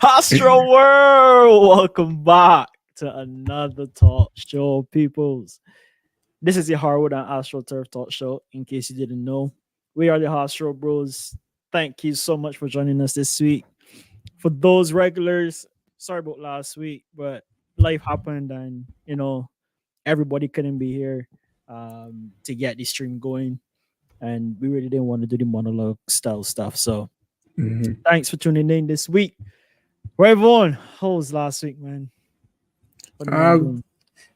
Astro World, welcome back to another talk show, peoples. This is the Harwood and Astro Turf Talk Show. In case you didn't know, we are the Astro Bros. Thank you so much for joining us this week. For those regulars, sorry about last week, but life happened, and everybody couldn't be here to get the stream going, and we really didn't want to do the monologue style stuff. So thanks for tuning in this week. Where everyone? How was last week, man? What the man doing?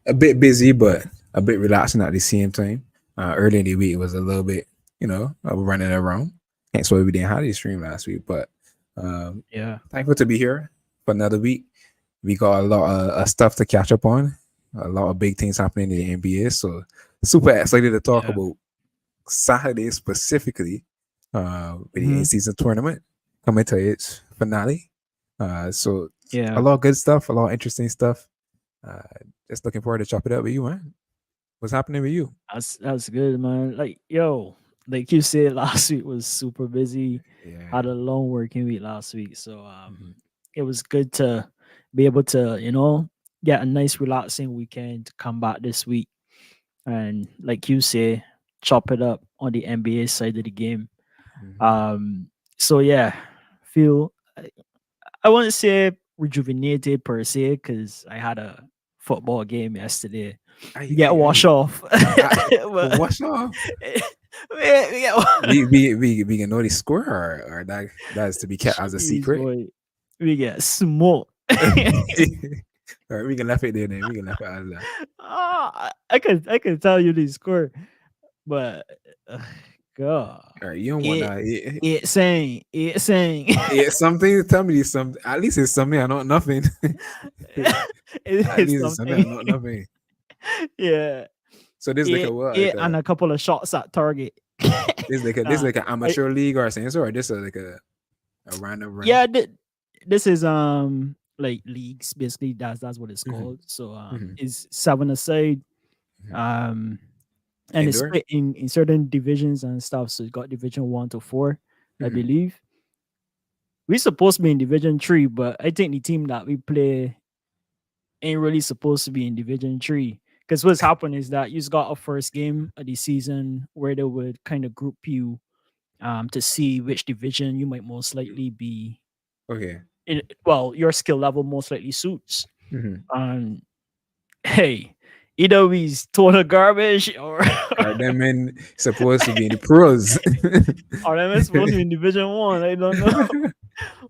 A bit busy, but a bit relaxing at the same time. Early in the week, it was a little bit, running around. Hence why we didn't have the stream last week. But thankful to be here for another week. We got a lot of stuff to catch up on. A lot of big things happening in the NBA. So super excited to talk about Saturday specifically with the in-season tournament coming to its finale. A lot of good stuff, a lot of interesting stuff. Just looking forward to chop it up with you, man. What's happening with you? That's good, man. Like like you said, last week was super busy. Had a long working week last week, so it was good to be able to get a nice relaxing weekend to come back this week, and like you say, chop it up on the NBA side of the game. Feel I wouldn't say rejuvenated per se because I had a football game yesterday. You get wash off. Wash off. we can know the score or that is to be kept as a secret. Boy, we get smoked. All right, we can laugh it there. Then we can laugh it as that. I can tell you the score, but God. All right, you don't want to. It's saying. It's something. Tell me something. At least it's something. I know nothing. At least it's something. I know nothing. Yeah. So this like a what? And a couple of shots at target. This like an amateur league or something, or just like a random. Yeah, this is like leagues basically. That's what it's called. So it's 7-a-side. And it's split in certain divisions and stuff. So it's got division 1 to 4, I believe. We're supposed to be in division 3, but I think the team that we play ain't really supposed to be in Division 3. Because what's happened is that you just got a first game of the season where they would kind of group you to see which division you might most likely be Okay. in. Well, your skill level most likely suits. Mm-hmm. And hey, either he's total garbage or Are them men supposed to be in the pros? or them is supposed to be in Division 1. I don't know.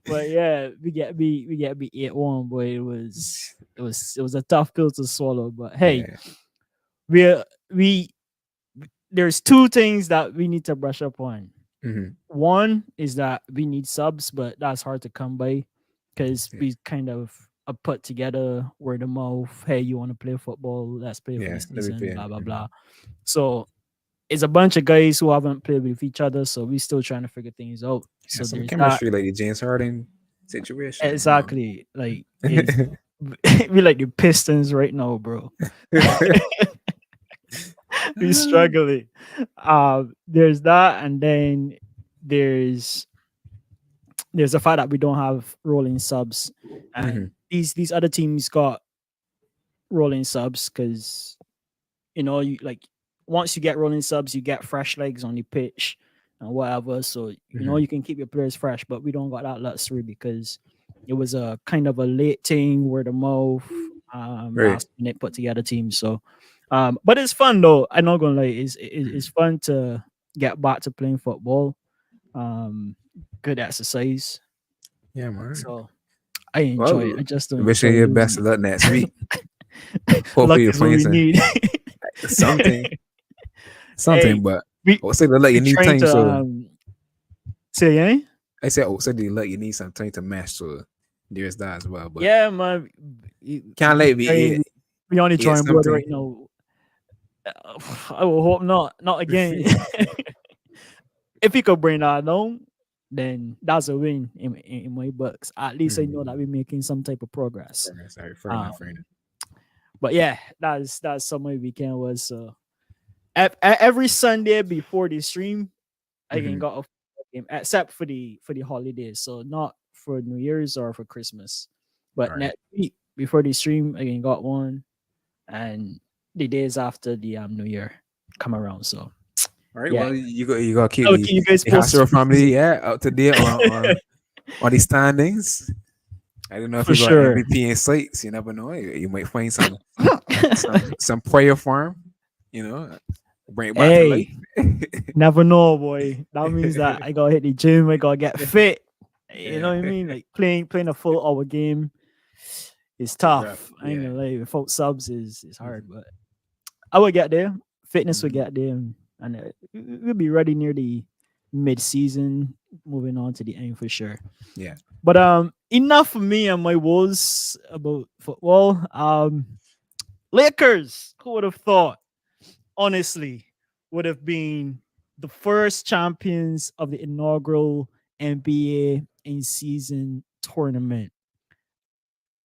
But yeah, we get beat 8-1, but it was a tough pill to swallow. But hey, Yeah. we there's two things that we need to brush up on. Mm-hmm. One is that we need subs, but that's hard to come by because Yeah. we kind of put together word of mouth. Hey, you want to play football? Let's play for the Yes, let me season. pay. Blah blah Mm-hmm. blah. So it's a bunch of guys who haven't played with each other, so we're still trying to figure things out. Yeah, So some there's that. chemistry, like the James Harden situation. Exactly. Like is we like the Pistons right now, bro. We're struggling. There's that, and then there's there's the fact that we don't have rolling subs, Mm-hmm. and these other teams got rolling subs because you like once you get rolling subs, you get fresh legs on the pitch and whatever. So Mm-hmm. you can keep your players fresh, but we don't got that luxury because it was a kind of a late thing, word of mouth, Right. last minute put together team. So, but it's fun though. I'm not gonna lie, it's fun to get back to playing football. Um, Good exercise. Yeah, man. So I enjoy it. Well, I just don't wish you enjoy your best losing of luck next week. it. Luck Hopefully you is what find we need. something, Hey, but we also the let we you need trying time. to So say again. I said also the let you need some time to match. So there's that as well. But Yeah, man. can't let me We we on the eat drawing board something. right now. I will hope not. Not again. If he could bring that down, then that's a win in my books. At least I know that we're making some type of progress. Sorry, fair Um, enough, fair enough. but yeah, that's some my weekend was. So every Sunday before the stream, I can Mm-hmm. got a football game except for the holidays. So not for New Year's or for Christmas, but All right. next week before the stream, I can got one, and the days after the New Year come around. So All right. yeah, Well, you got to keep I'll keep you guys the posted Hastro for season. family up to date on the standings. I don't know if For you got sure. MVP in sights. You never know. You might find some prayer farm. Bring it back to life. Hey, never know, boy. That means that I gotta hit the gym. I gotta get fit. You know Yeah. what I mean? Like playing a full hour game is It's rough. tough. I ain't Yeah. gonna lie. Without subs is hard, Mhm. but I will get there. Fitness will Mhm. get there, and we'll be ready near the mid-season. Moving on to the end for sure. Yeah. But enough for me and my woes about football. Lakers. Who would have thought? Honestly, would have been the first champions of the inaugural NBA in season tournament.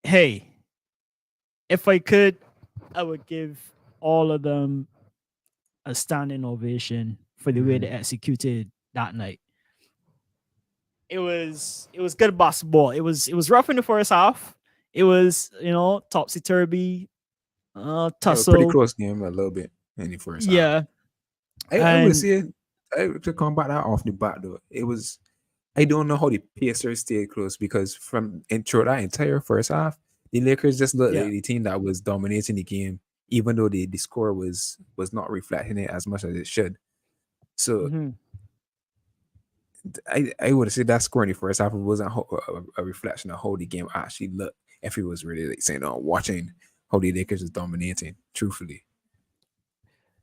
Hey, if I could, I would give all of them a standing ovation for the way they Mhm. executed that night. It was good basketball. It was rough in the first half. It was topsy turvy, Yeah, a pretty tussle. close game a little bit in the first half. Yeah, I would and say to combat that off the bat though, it was I don't know how the Pacers stayed close because from intro that entire first half, the Lakers just looked like yeah. the team that was dominating the game, even though the score was not reflecting it as much as it should. So Mhm. I would say that score in the first half wasn't a reflection of how the game actually looked. If it was really like saying, "Oh, watching how the Lakers is dominating," truthfully,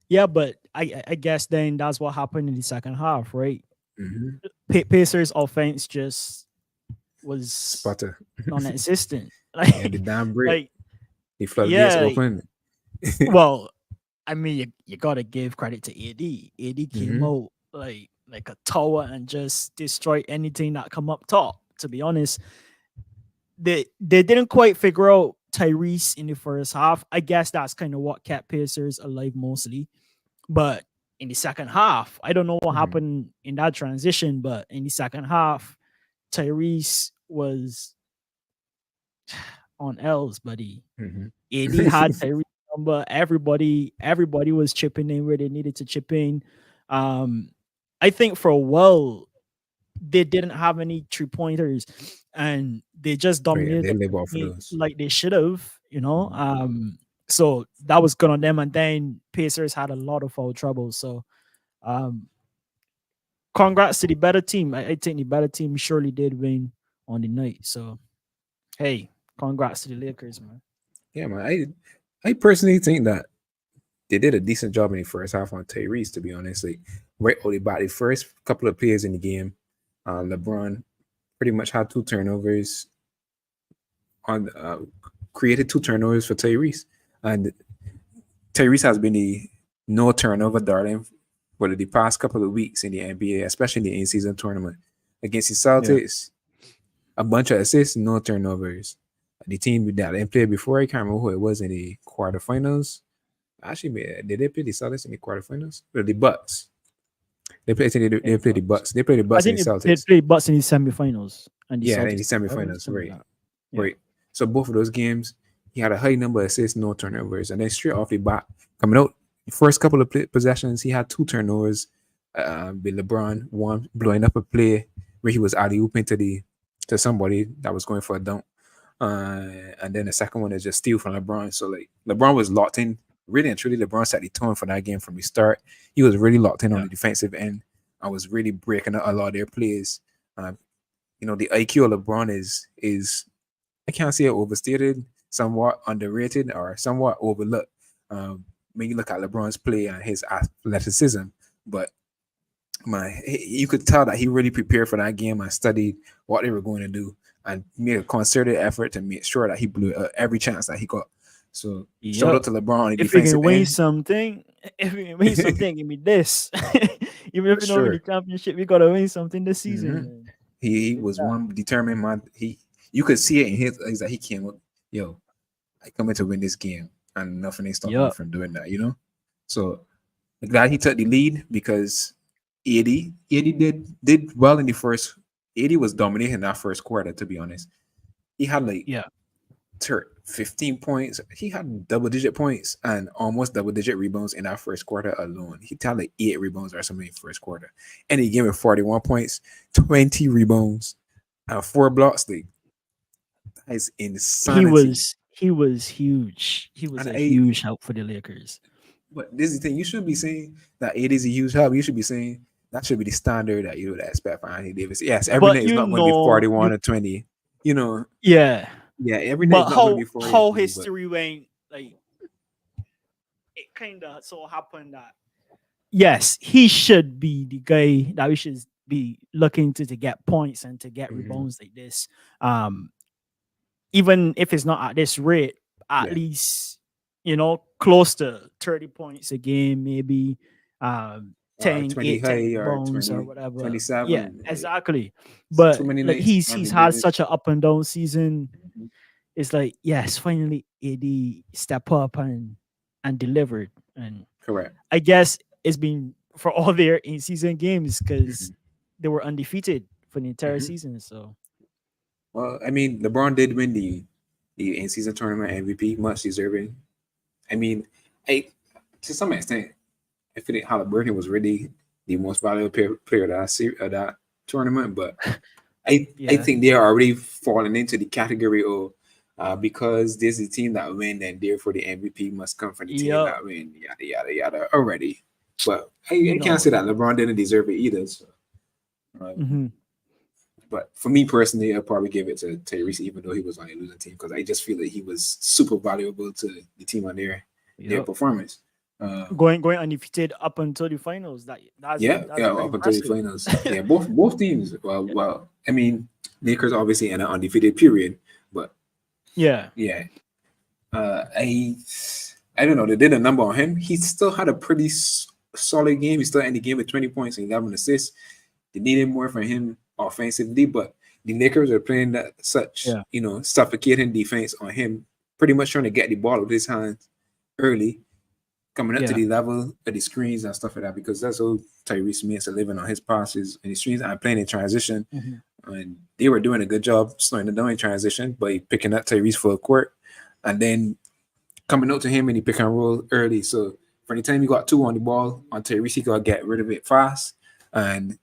Yeah, but I guess then that's what happened in the second half, right? mm-hmm. Pacers offense just was Sputter, non-existent. yeah, the Like, damn break, like the floodgates yeah. open. Well, I mean, you gotta give credit to AD. AD came Mm-hmm. out like a tower and just destroyed anything that come up top. To be honest, they didn't quite figure out Tyrese in the first half. I guess that's kind of what kept Pacers alive mostly. But in the second half, I don't know what Mm-hmm. happened in that transition, but in the second half, Tyrese was on L's, buddy. Mhm. AD had Tyrese number. Everybody was chipping in where they needed to chip in. Um, I think for a while they didn't have any 3 pointers, and they just But yeah, dominated they the live off of paint those. like they should have. Mhm. So that was good on them. And then Pacers had a lot of foul trouble. So um, congrats to the better team. I think the better team surely did win on the night. So hey, congrats to the Lakers, man. Yeah, man. I personally think that they did a decent job in the first half on Tyrese, to be honest. Like right out the bat, the first couple of plays in the game, LeBron pretty much had two turnovers on created two turnovers for Tyrese. And Tyrese has been the no turnover darling for the past couple of weeks in the NBA, especially in the in-season tournament. Against the Yeah. Celtics, a bunch of assists, no turnovers. The team that they played before, I can't remember who it was in the quarterfinals. Actually, did they play the Celtics in the quarterfinals? Or the Bucks? They played. They played the Bucks. They played the I Bucks and think the they Celtics. played Bucks in the semifinals and the Yeah, in the Celtics. semifinals, Something right? like that. Yeah. Right. So both of those games, he had a high number of assists, no turnovers, and then straight off the bat, coming out the first couple of possessions, he had two turnovers. With LeBron, one blowing up a play where he was alley ooping to somebody that was going for a dunk, and then the second one is just steal from LeBron. So like LeBron was locked in. Really and truly, LeBron set the tone for that game from the start. He was really locked in on Yeah. the defensive end. I was really breaking a lot of their plays. Um, the IQ of LeBron is I can't say overstated, somewhat underrated, or somewhat overlooked. When you look at LeBron's play and his athleticism, but you could tell that he really prepared for that game and studied what they were going to do and made a concerted effort to make sure that he blew every chance that he got. So shout Yep. out to LeBron on the If you can defensive win end. something, if you can win something, give me this. Even if For you don't win the sure. championship, we gotta win something this season. hmm And he did was that. one determined man. You could see it in his eyes that he came up, yo, I coming to win this game, and nothing ain't stopping me Yep. from doing that. So glad he took the lead because 80 did well in the first. 80 was dominating that first quarter. To be honest, he had like Yeah. 15 points. He had double-digit points and almost double-digit rebounds in that first quarter alone. He had like 8 rebounds or something in the first quarter, and he gave him 41 points, 20 rebounds, and 4 blocks. Like that is insanity. He was huge. He was And a I huge help for the Lakers. But this is the thing. You should be saying that it is a huge help. You should be saying that should be the standard that you would expect for Anthony Davis. Yes, every But night is not going to be you 41 or 20. You know, yeah. yeah, every night is But not going to be 40 or how 20, but history went, like it kinda so happened that yes, he should be the guy that we should be looking to get points and to get mhm, rebounds like this. Um, Even if it's not at this rate, at yeah, least close to 30 points a game, maybe 10, 20 8, 10 high or rebounds or 20, whatever. Yeah, 27. Like, exactly. too But many like nights, he's Anthony had Davis. such an up and down season. Mhm, It's like, yes, finally AD step up and delivered. And correct. I guess it's been for all their in season games because hmm they were undefeated for the entire hmm season. So Well, I mean, LeBron did win the in season tournament MVP, much deserving. I mean, I to some extent, I think Halliburton was really the most valuable player of that tournament, but I yeah. think they are already falling into the category of because this is a team that win, and therefore the MVP must come from the team Yep. that win, yada yada yada already. But You I can't know. say that LeBron didn't deserve it either. So, um, Hmm. but for me personally, I'll probably give it to Tyrese, even though he was on a losing team, because I just feel that he was super valuable to the team on their Yep. performance. Um, Going undefeated up until the finals. That's Yeah, very up until the impressive. finals. Yeah, both teams. Well, I mean, Lakers obviously in an undefeated period, but Yeah. yeah, I don't know. They did a number on him. He still had a pretty solid game. He still ended the game with 20 points and 11 assists. They needed more from him offensively, but the Lakers are playing that such Yeah. suffocating defense on him, pretty much trying to get the ball with his hands early, coming up to Yeah. the level of the screens and stuff like that, because that's all Tyrese makes a living on his passes and the screens and playing in transition. Mhm. and they were doing a good job slowing it down in transition by picking up Tyrese full court, and then coming out to him and he pick and roll early. So from the time you got two on the ball on Tyrese, you gotta get rid of it fast, and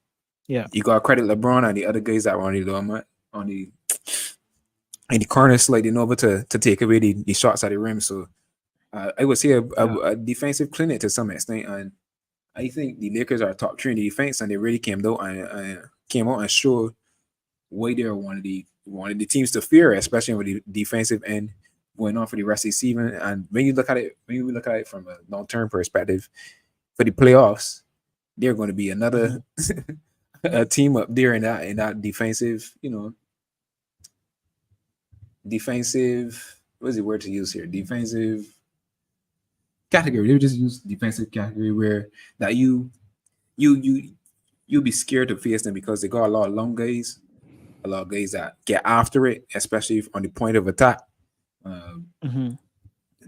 you gotta credit LeBron and the other guys that were on the on the in the corner sliding over to take away the shots at the rim. So I would say a defensive clinic to some extent, and I think the Lakers are top three in the defense, and they really came out and showed why they're one of the teams to fear, especially with the defensive end going on for the rest of the season. And when you look at it from a long-term perspective, for the playoffs, they're going to be another a team up there in that defensive, defensive. What's the word to use here? Defensive category. They just use defensive category where that you'll be scared to face them because they got a lot of long guys, a lot of guys that get after it, especially on the point of attack.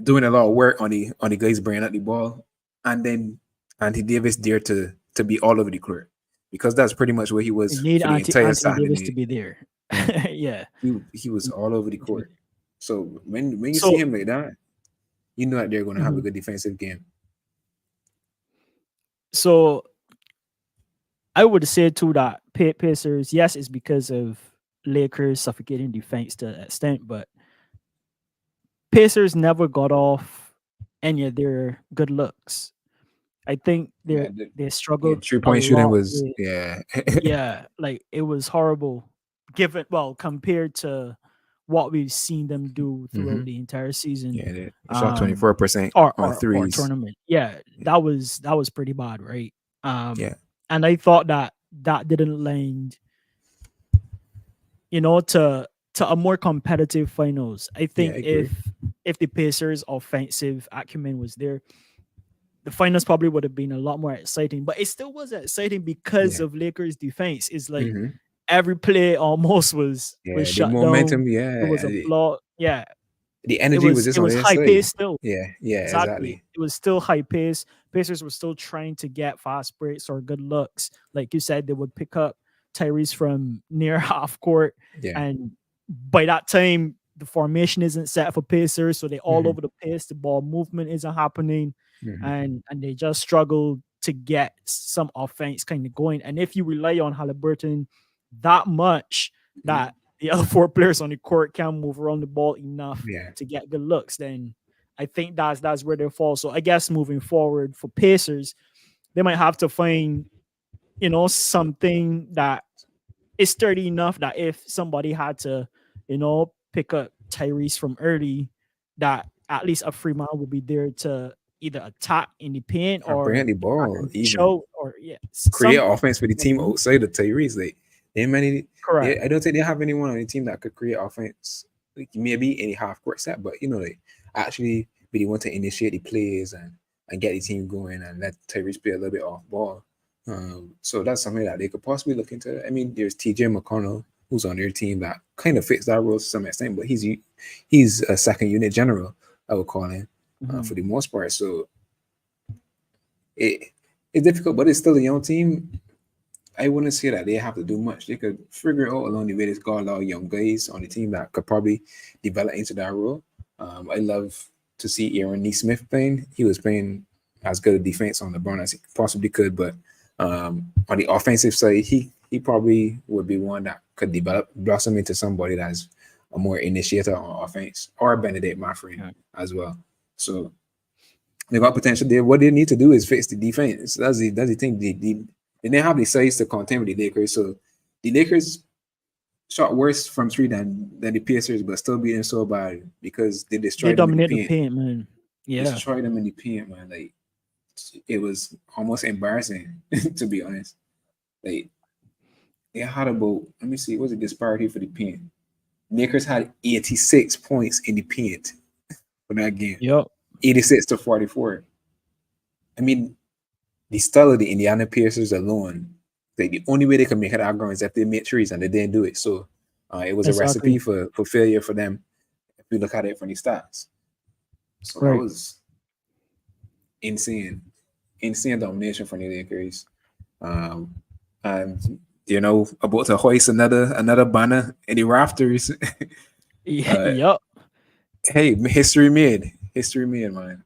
Doing a lot of work on the guys bringing up the ball, and then Anthony Davis there to be all over the court because that's pretty much where he was for the entire Saturday Davis to be there. Yeah, he was all over the court. So when you see him like that, you know that they're going to have a good defensive game. So I would say too that Pacers, yes, it's because of Lakers suffocating defense to an extent, but Pacers never got off any of their good looks. I think they struggled. 3-point shooting was like it was horrible. Compared to what we've seen them do throughout the entire season. Yeah, they shot 24% on threes. Or tournament. Yeah, that was pretty bad, right? And I thought that didn't lend, to a more competitive finals. I think if the Pacers' offensive acumen was there, the finals probably would have been a lot more exciting. But it still was exciting because of Lakers' defense. It's like every play almost was shut momentum, down. It was a flaw. Yeah. The energy was just high pace still. Yeah, exactly. It was still high pace. Pacers were still trying to get fast breaks or good looks. Like you said, they would pick up Tyrese from near half court. Yeah. And by that time, the formation isn't set for Pacers, so they're all over the place. The ball movement isn't happening. And they just struggle to get some offense kind of going. And if you rely on Haliburton that much that the other four players on the court can move around the ball enough to get good looks, then I think that's where they fall. So I guess moving forward for Pacers, they might have to find, something that is sturdy enough that if somebody had to, pick up Tyrese from early, that at least a free man will be there to either attack in the paint or bring the ball, show or create offense for the team outside of Tyrese. Like I don't think they have anyone on the team that could create offense. Like maybe any half court set, but they actually really want to initiate the plays and get the team going and let Tyrese play a little bit off ball. So that's something that they could possibly look into. I mean, there's TJ McConnell who's on their team that kind of fits that role to some extent, but he's a second unit general, I would call him. For the most part, so it's difficult, but it's still a young team. I wouldn't say that they have to do much. They could figure it out along the way. There's got a lot of young guys on the team that could probably develop into that role. I love to see Aaron Nesmith playing. He was playing as good a defense on LeBron as he possibly could, but on the offensive side, he probably would be one that could blossom into somebody that's a more initiator on offense, or Benedict Mathurin as well. So they got potential there. What they need to do is fix the defense. That's the thing. They didn't have the size to contend with the Lakers. So the Lakers shot worse from three than the Pacers, but still beat them so bad because they destroyed them in the paint, man. Yeah, destroyed them in the paint, man. Like it was almost embarrassing to be honest. Like they had about, let me see, what's the disparity for the paint? Lakers had 86 points in the paint for that game. 86 to 44. I mean, the style of the Indiana Pacers alone, like the only way they could make it out is if they made threes, and they didn't do it. So it was a recipe for failure for them if we look at it from the stats. So that was insane domination from the Lakers. And about to hoist another banner in the rafters. uh, Yep. hey, history made, man.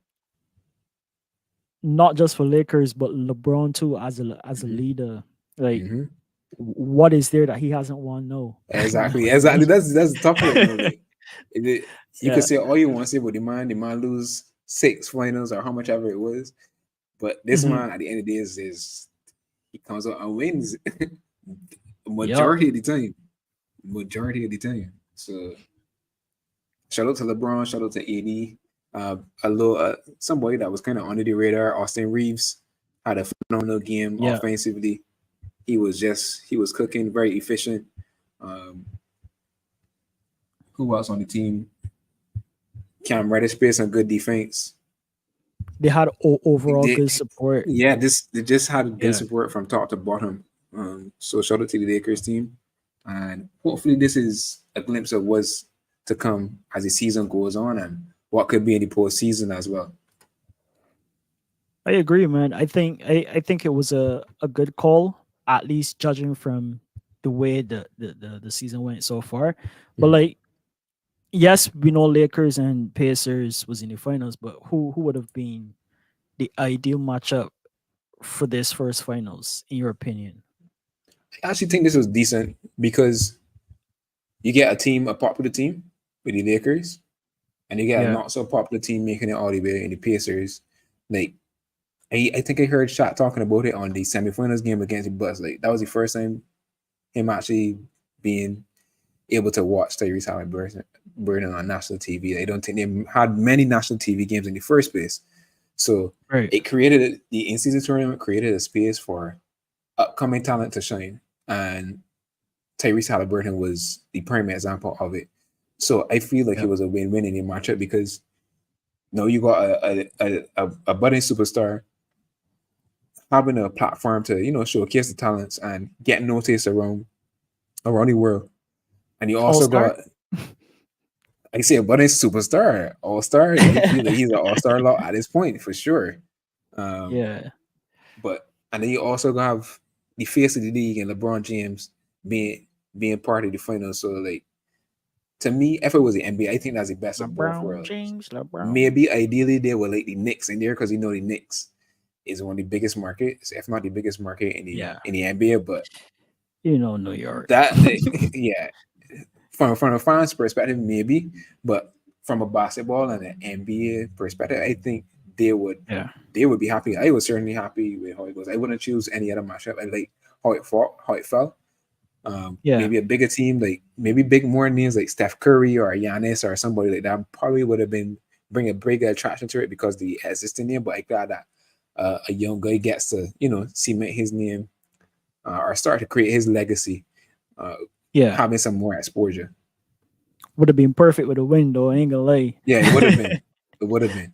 Not just for Lakers, but LeBron too, as a Hmm. leader. Like, Hmm. what is there that he hasn't won? No. You know Exactly, what I mean? exactly. That's the tough right now. Like, you could Yeah. say all you want to say, but the man lose 6 finals or how much ever it was. But this Hmm. man, at the end of the day, is he comes out and wins Yep. majority of the time. Majority of the time. So shout out to LeBron. Shout out to AD. A little somebody that was kind of under the radar. Austin Reeves had a phenomenal game Yeah. offensively. He was cooking, very efficient. Um, who else on the team? Cam Reddish played some good defense. They had overall They, good support. yeah, they just had good Yeah. support from top to bottom. So shout out to the Lakers team, and hopefully this is a glimpse of what's to come as the season goes on and what could be in the postseason as well. I agree, man. I think it was a good call, at least judging from the way the season went so far. But Mhm. like, yes, we know Lakers and Pacers was in the finals, but who would have been the ideal matchup for this first finals, in your opinion? I actually think this was decent because you get a popular team with the Lakers, and you get a Yeah. not so popular team making it all the way in the Pacers. Like I think I heard Shot talking about it on the semifinals game against the Bucks. Like that was the first time him actually being able to watch Tyrese Halliburton on national TV. I don't think they had many national TV games in the first place. So Right. it created the in-season tournament created a space for upcoming talent to shine, and Tyrese Halliburton was the prime example of it. So I feel like it Yep. was a win-win in the matchup because you got a budding superstar having a platform to showcase the talents and get noticed around the world, and you All also star. got I say a budding superstar, all star. I feel like he's an all star lot at this point for sure. Um, Yeah. but and then you also gonna have the face of the league and LeBron James being being part of the finals. So like to me, if it was the NBA, I think that's the best of both LeBron worlds. James. LeBron. Maybe ideally they would like the Knicks in there because the Knicks is one of the biggest markets, if not the biggest market in the Yeah. in the NBA. But New York. that yeah, from a fans perspective, maybe, but from a basketball and an NBA perspective, I think they would Yeah. they would be happy. I was certainly happy with how it goes. I wouldn't choose any other matchup. I like how it felt. Yeah. Maybe a bigger team, like maybe big more names like Steph Curry or Giannis or somebody like that probably would have been bring a bigger attraction to it because the existing name. But I glad that a young guy gets to cement his name or start to create his legacy, uh, Yeah. having some more exposure. Would have been perfect with a win, though. I ain't gonna lie. Yeah, it would have been. It would have been.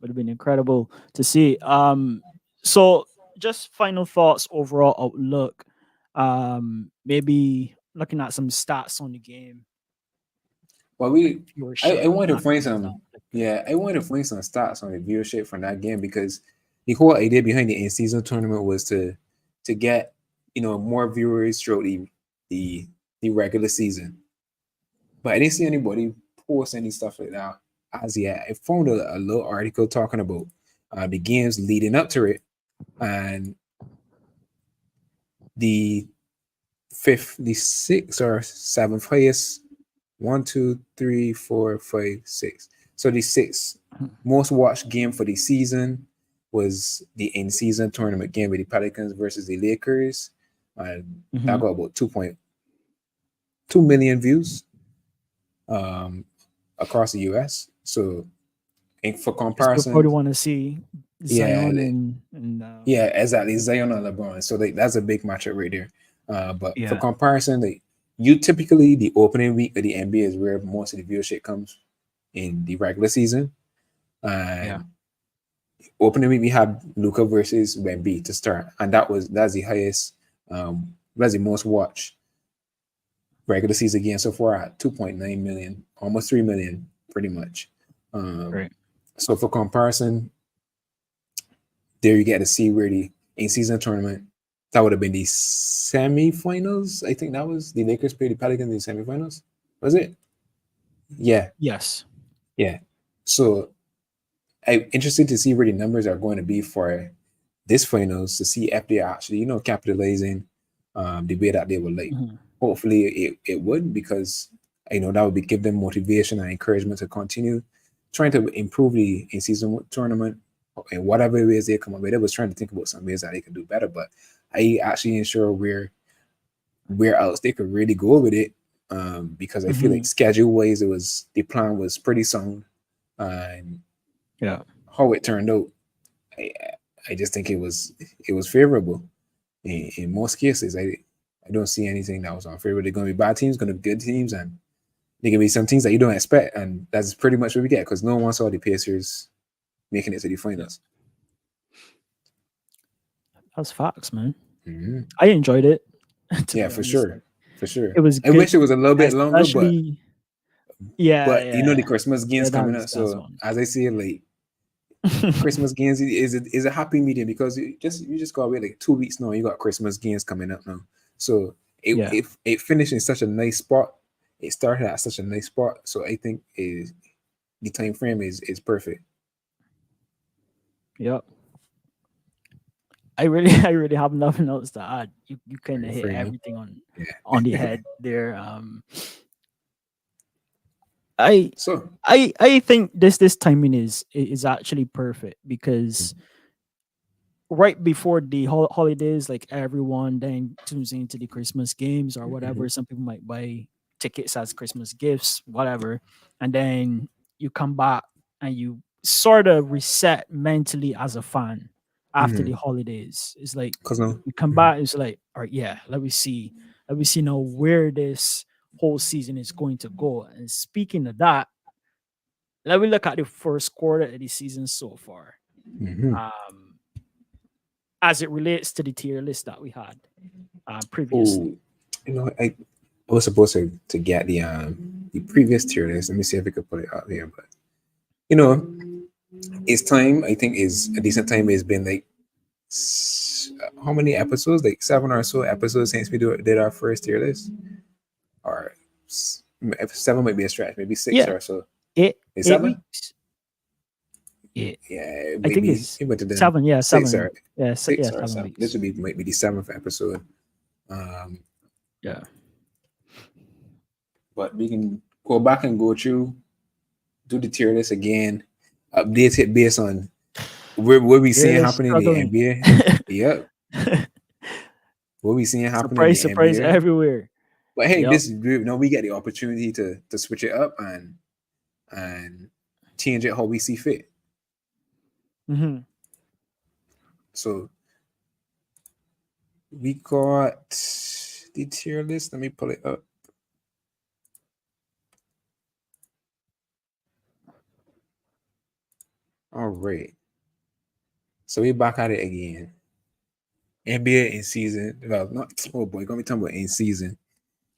Would have been incredible to see. So just final thoughts, overall outlook. Maybe looking at some stats on the game, Well, like I viewership, wanted to find attendance, some. stuff like that. Yeah, I wanted to find some stats on the viewership from that game because the whole idea behind the in-season tournament was to get more viewers throughout the the regular season. But I didn't see anybody post any stuff like that as yet. I found a little article talking about the games leading up to it and the the sixth or seventh highest. One, two, three, four, five, six. So the sixth most watched game for the season was the in-season tournament game with the Pelicans versus the Lakers, and that Mhm. got about 2.2 million views um, across the US. So, and for Because people probably comparison, want to see yeah, Zion and yeah, exactly. Zion and LeBron. So like that's a big matchup right there. But for yeah, comparison, like you typically the opening week of the NBA is where most of the viewership comes in the regular season. yeah, And opening week we had Luca versus Wemby to start, and that's the highest, that's the most watched regular season game so far at 2.9 million, almost 3 million, pretty much. Um, right, so for comparison, there you get to see where the in season tournament that would have been the semifinals. I think that was the Lakers played the Pelicans in the semifinals. Was it? Yeah, Yes. yeah. So I'm interested to see where the numbers are going to be for this finals to see if they're actually, capitalizing the way that they would like. Mhm. Hopefully it would, because that would be give them motivation and encouragement to continue trying to improve the in season tournament in whatever ways they come up with. They was trying to think about some ways that they could do better, but I actually ain't sure where else they could really go with it. Because I feel like Mhm. schedule wise, the plan was pretty sound, and Yeah. how it turned out, I, I just think it was favorable in most cases. I don't see anything that was unfavorable. They're going to be bad teams, going to be good teams, and there can be some things that you don't expect, and that's pretty much what we get because no one saw the Pacers making it to the Yeah. finals. That's facts, man. Hmm. I enjoyed it. To Yeah, be for honest, sure, like for sure. it was I good, wish it was a little bit longer, but especially. Yeah, but yeah, the Christmas yeah. games coming up. That's So one. as I say, like Christmas games is a happy medium because you just gotta wait like 2 weeks now. You got Christmas games coming up now, so Yeah. it finished in such a nice spot. It started at such a nice spot, so I think is the time frame is perfect. Yep. I really, I really have nothing else to add. You kind of hit Fair enough. everything on the Yeah. head there. I So I think this timing is actually perfect because right before the holidays, like everyone then tunes into the Christmas games or mhm, whatever. Some people might buy tickets as Christmas gifts, whatever, and then you come back and you sort of reset mentally as a fan after the mhm, holidays. It's like cause no, you come mhm, back, it's like, all right, yeah, let me see now where this whole season is going to go. And speaking of that, let me look at the first quarter of the season so far. mhm. Um, as it relates to the tier list that we had Oh, previously. I was supposed to get the previous tier list. Let me see if I could put it out here, but you know, it's time. I think is a decent time. It's been like how many episodes? Like 7 or so episodes since we did our first tier list. Or if 7 might be a stretch. Maybe six Yeah, or so. eight Is eight 7? weeks. Yeah, Yeah, I think maybe it's it went to the 7. Yeah, six 7. or Yeah, six or 7 7. This weeks. would be might be the seventh episode. Um, Yeah. but we can go back and go through, do the tier list again, update it based on what we You're seeing just happening in the struggling. NBA. Yep, what we seeing happening in Surprise, the surprise NBA. everywhere. But hey, Yep. this is we get the opportunity to switch it up and change it how we see fit. Hmm. So we got the tier list. Let me pull it up. All right. So we back at it again. NBA in season. Well, not oh boy, gonna be talking about in season.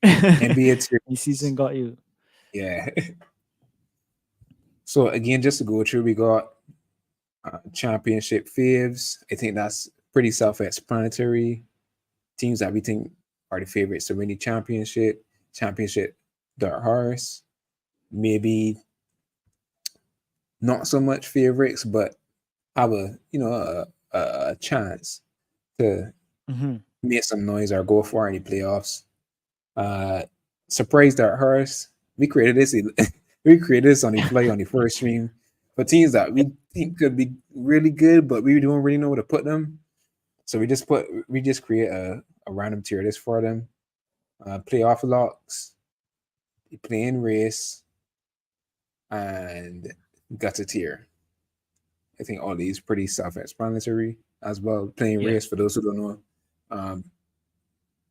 NBA tier The season list. got you. Yeah. So again, just to go through, we got championship faves. I think that's pretty self-explanatory. Teams that we think are the favorites to win the championship dark horse. Maybe not so much favorites, but have a chance to Hmm. make some noise or go far in the playoffs. Uh, surprise dark horse. We created this. We created this on the fly on the first stream for teams that we think could be really good, but we don't really know where to put them. So we just create a random tier list for them. Playoff locks, the playing race, and gutter tier. I think all these pretty self-explanatory as well. Playing Yeah. race for those who don't know, um,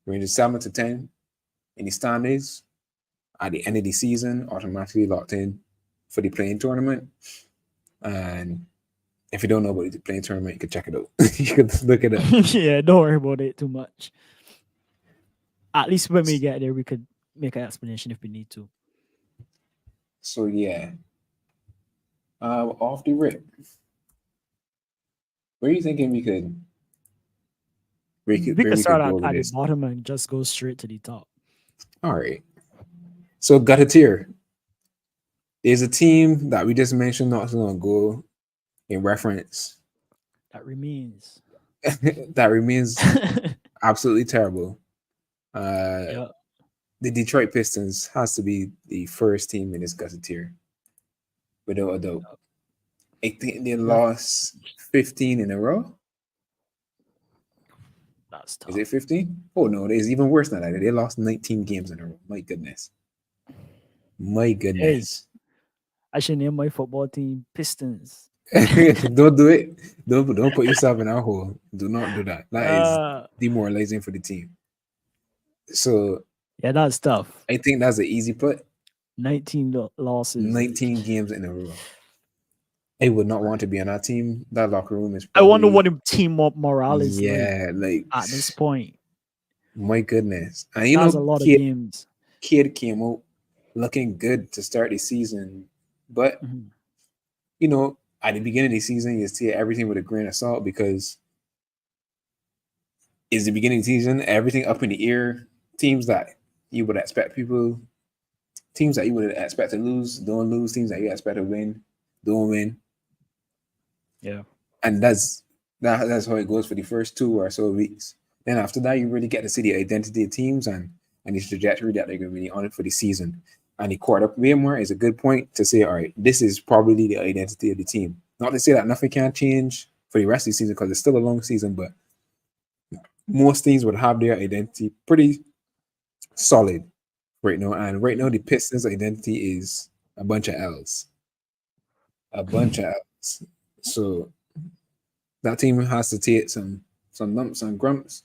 ranges 7 to 10 in the standings at the end of the season, automatically locked in for the playing tournament. And if you don't know about the playing tournament, you can check it out. You can look it up. Yeah, don't worry about it too much. At least when we get there, we could make an explanation if we need to. So yeah, off the rip, where are you thinking we could We Maybe could we could start go over at the this. bottom and just go straight to the top. All right. So got a tier. There's a team that we just mentioned not so long ago in reference That remains. that remains absolutely terrible. Uh, Yeah. the Detroit Pistons has to be the first team in this gutted tier, without a doubt. I think they Def- lost 15 in a row. That's Is tough. it 15? Oh no, it's even worse than that. They lost 19 games in a row. My goodness. My Hey, goodness. I should name my football team Pistons. Don't do it. Don't put yourself in our hole. Do not do that. That is uh, demoralizing for the team. So yeah, that's tough. I think that's an easy put. 19 losses. Like, 19 games in a row. I would not want to be on that team. That locker room is I wonder what probably, the team up morale is like yeah, like at this point. my goodness. And That's a lot of games. Kid came out looking good to start the season, but Mhm. at the beginning of the season, you see everything with a grain of salt because it's the beginning of the season, everything up in the air. Teams that you would expect teams that you would expect to lose, don't lose. Teams that you expect to win, don't win. Yeah. And that's how it goes for the first 2 or so weeks. Then after that, you really get to see the identity of teams and the trajectory that they're going to be on it for the season. And the quarter way more is a good point to say, all right, this is probably the identity of the team. Not to say that nothing can change for the rest of the season because it's still a long season, but most teams would have their identity pretty solid right now. And right now, the Pistons' identity is a bunch of L's, a bunch of L's. So that team has to take some lumps and grumps.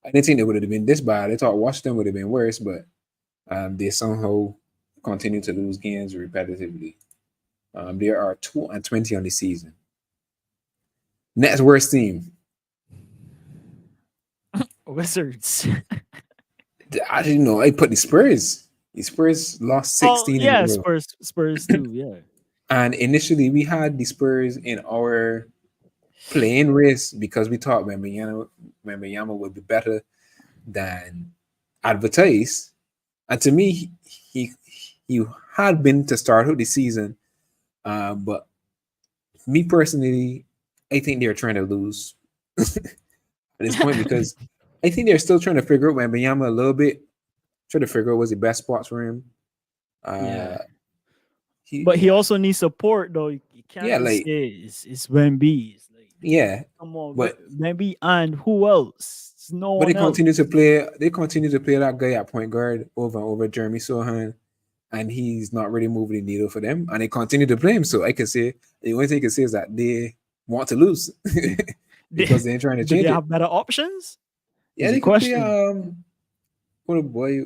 I didn't think they would have been this bad. I thought Washington would have been worse, but they somehow continue to lose games repetitively. They are 2-20 on the season. Next worst team. Wizards. I didn't know. I put the Spurs. The Spurs lost Oh 16 in a yeah, row. Spurs too. Yeah. And initially, we had the Spurs in our playing race because we thought Wembanyama would be better than advertised. And to me, he had been to start out the season, but me personally, I think they're trying to lose at this point because I think they're still trying to figure out Wembanyama a little bit, trying to figure out what's the best spots for him. Yeah. But He, he also needs support though. You can't yeah, just like say it's Wemby. It's like, yeah, come on, but Wemby and who else? It's no but one else. they continue to play that guy at point guard over and over, Jeremy Sohan, and he's not really moving the needle for them, and they continue to play him. So I can say the only thing I can say is that they want to lose because They- they're trying to Do they change it. have better options? Yeah, Is the they could play question. what a boy,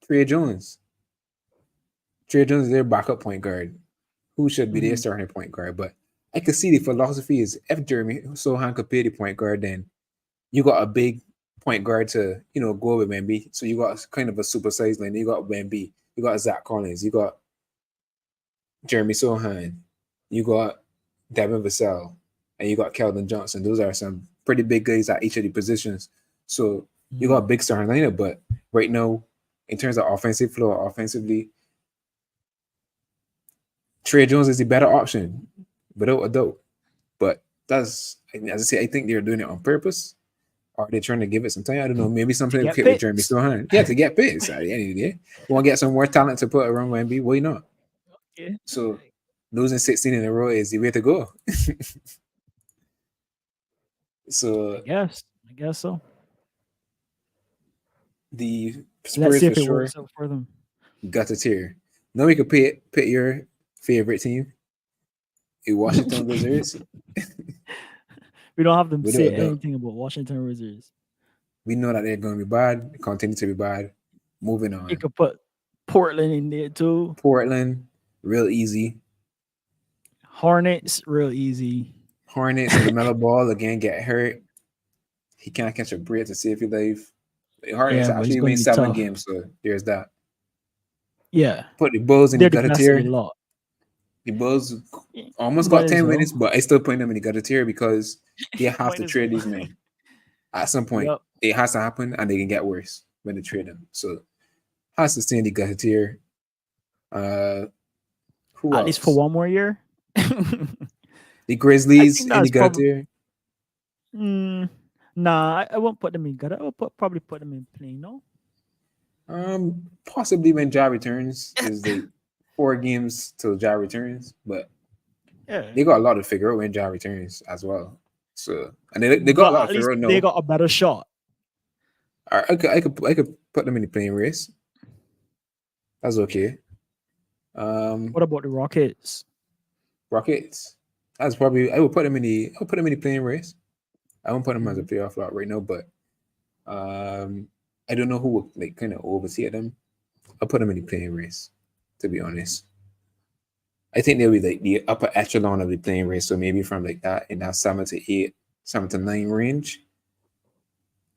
Trey Jones. Trey Jones is their backup point guard, who should be their Mhm. starting point guard. But I can see the philosophy is if Jeremy Sohan could play the point guard, then you got a big point guard to go with Wemby. So you got kind of a supersized lane. You got Wemby, you got Zach Collins, you got Jeremy Sohan, you got Devin Vassell, and you got Keldon Johnson. Those are some pretty big guys at each of the positions. So you got a Mhm. big starting lineup, but right now, in terms of offensive flow, offensively, Trey Jones is the better option, without a doubt. But that's as I say, I think they're doing it on purpose. Are they trying to give it some time? I don't know. Maybe To something will get fit with Jeremy picks. Sohan. Yeah, to get picks at the end of the day. Want to get some more talent to put around Wemby? Why not? Yeah. So losing 16 in a row is the way to go. So I guess so. the Let's Spurs see for if it sure works out for them. got a tier. Now we could pit your favorite team, the Washington Wizards. We don't have them Without say a doubt, anything about Washington Wizards. we know that they're going to be bad, continue to be bad. Moving You on. could put Portland in there too. Portland, real easy. Hornets, real easy. Hornets, LaMelo Ball again get hurt. He can't catch a break to save his life. The Hornets Yeah, but it's actually going win to be 7 games, tough. so there's that. Yeah, Put the Bulls in the they're the gutter best of the tier. lot. The Bulls Yeah, almost might got as 10 well. minutes, but I still put them in the gutter tier because they have Might to as trade well. these men. At some point, Yep. it has to happen, and they can get worse when they trade them. So has to stay in the gut tier. Who At least for else? one more year. The I Grizzlies think in the that's gut probably. tier. Nah, I won't put them in gutter. I will probably put them in plain. No. Possibly when Ja returns is the 4 games till Ja returns, but Yeah. they got a lot to figure out when Ja returns as well. So and they got a But lot at to least figure out. they No, got a better shot. I could put them in the playing race. That's okay. What about the Rockets? Rockets. That's probably I would put them in the playing race. I won't put them as a playoff lot right now, but I don't know who would like kind of oversee them. I'll put them in the playing race, to be honest. I think they'll be like the upper echelon of the playing race, so maybe from like that in that 7 to 8, 7 to 9 range.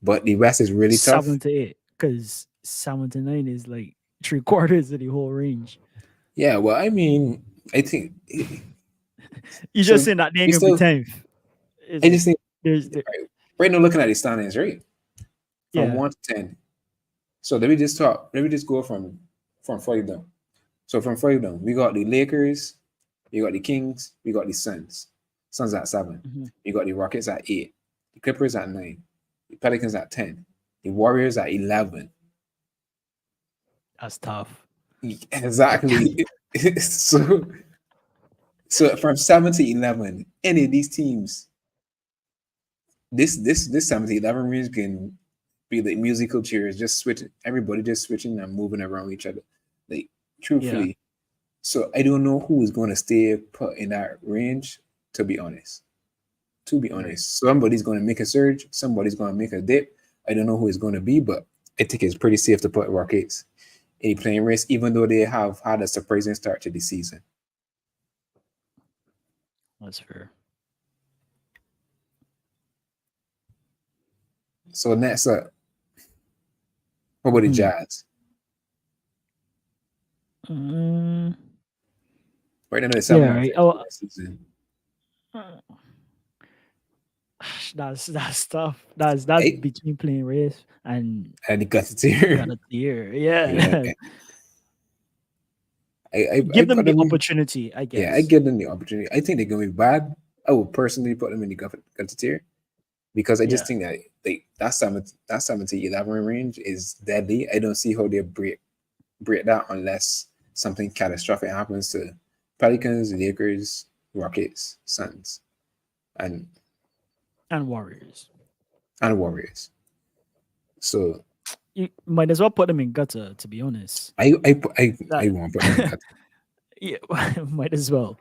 But the West is really tough. 7 to 8, because 7 to 9 is like 3/4 of the whole range. Yeah, well, I mean, I think You so. just saying that they ain't We gonna be still, 10th. Is I it? just think There's right now looking at the standings, right from yeah. 1 to 10. So let me just talk. Let me just go from 5 down. So from 5 down, we got the Lakers, we got the Kings, we got the Suns. Suns at 7. Mhm. We got the Rockets at 8, the Clippers at 9, the Pelicans at 10, the Warriors at 11. That's tough. Exactly. so so from 7 to 11, any of these teams, this 7 to 11 range can be like musical chairs, just switching, everybody just switching and moving around each other. Like Yeah. truthfully. So I don't know who is going to stay put in that range, to be honest. To be honest. Somebody's going to make a surge, somebody's going to make a dip. I don't know who it's going to be, but I think it's pretty safe to put Rockets in a playing race, even though they have had a surprising start to the season. That's fair. So next up, what about the Jazz? Mm, Right now they're 7 yeah, and right. 15 Oh, this season. that's tough. That's Hey, between playing race and and they got it here. got a tier. Yeah, Yeah. I Give them put the them. opportunity, I Yeah, I guess. give them the opportunity. I think they're going to be bad. I would personally put them in the gut tier because I just Yeah. think that that 7 to 11 range is deadly. I don't see how they break that unless something catastrophic happens to Pelicans, Lakers, Rockets, Suns, and And Warriors. Warriors. So You might as well put them in gutter, to be honest. I won't put them in gut. Yeah, might as well.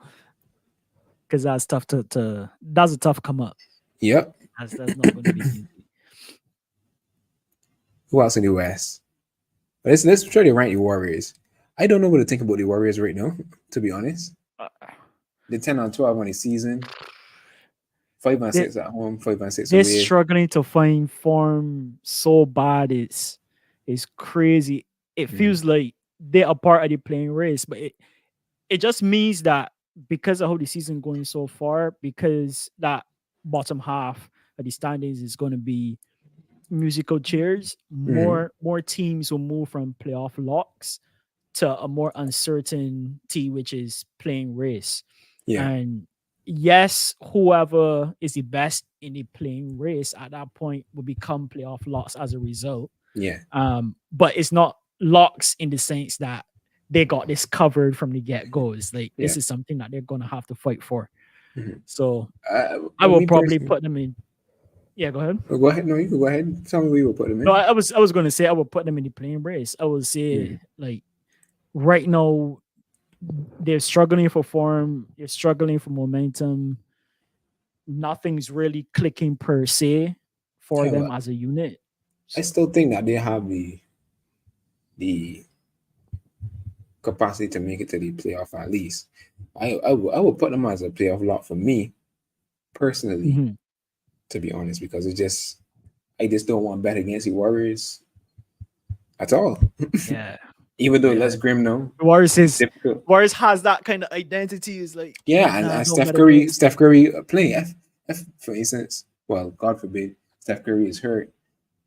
Because that's tough to that's a tough come up. Yep. That's not going to be easy. Who else in the West? Let's try to rank the Warriors. I don't know what to think about the Warriors right now, to be honest. They're 10 on 12 on the season. 5 and 6 at home, 5 and 6 They're away. struggling to find form so bad. It's crazy. It feels like they're a part of the playing race, but it just means that because of how the season going so far, because that bottom half of the standings is going to be musical chairs, more teams will move from playoff locks to a more uncertainty, which is playing race. Yeah. And yes, whoever is the best in the playing race at that point will become playoff locks as a result. Yeah. But it's not locks in the sense that they got this covered from the get-go. It's like this is something that they're gonna have to fight for. So I will probably put them in. Yeah, go ahead. Go ahead. No, you can go ahead. Tell me where you will put them in. No, I was gonna say I would put them in the playing race. I would say like right now they're struggling for form, they're struggling for momentum. Nothing's really clicking per se for them as a unit. I still think that they have the capacity to make it to the playoff at least. I would put them as a playoff lot for me personally, to be honest, because I just don't want to bet against the Warriors at all. Yeah. Even though let's grim no. Warriors has that kind of identity. Is like and Steph Curry playing F for instance. Well, God forbid Steph Curry is hurt,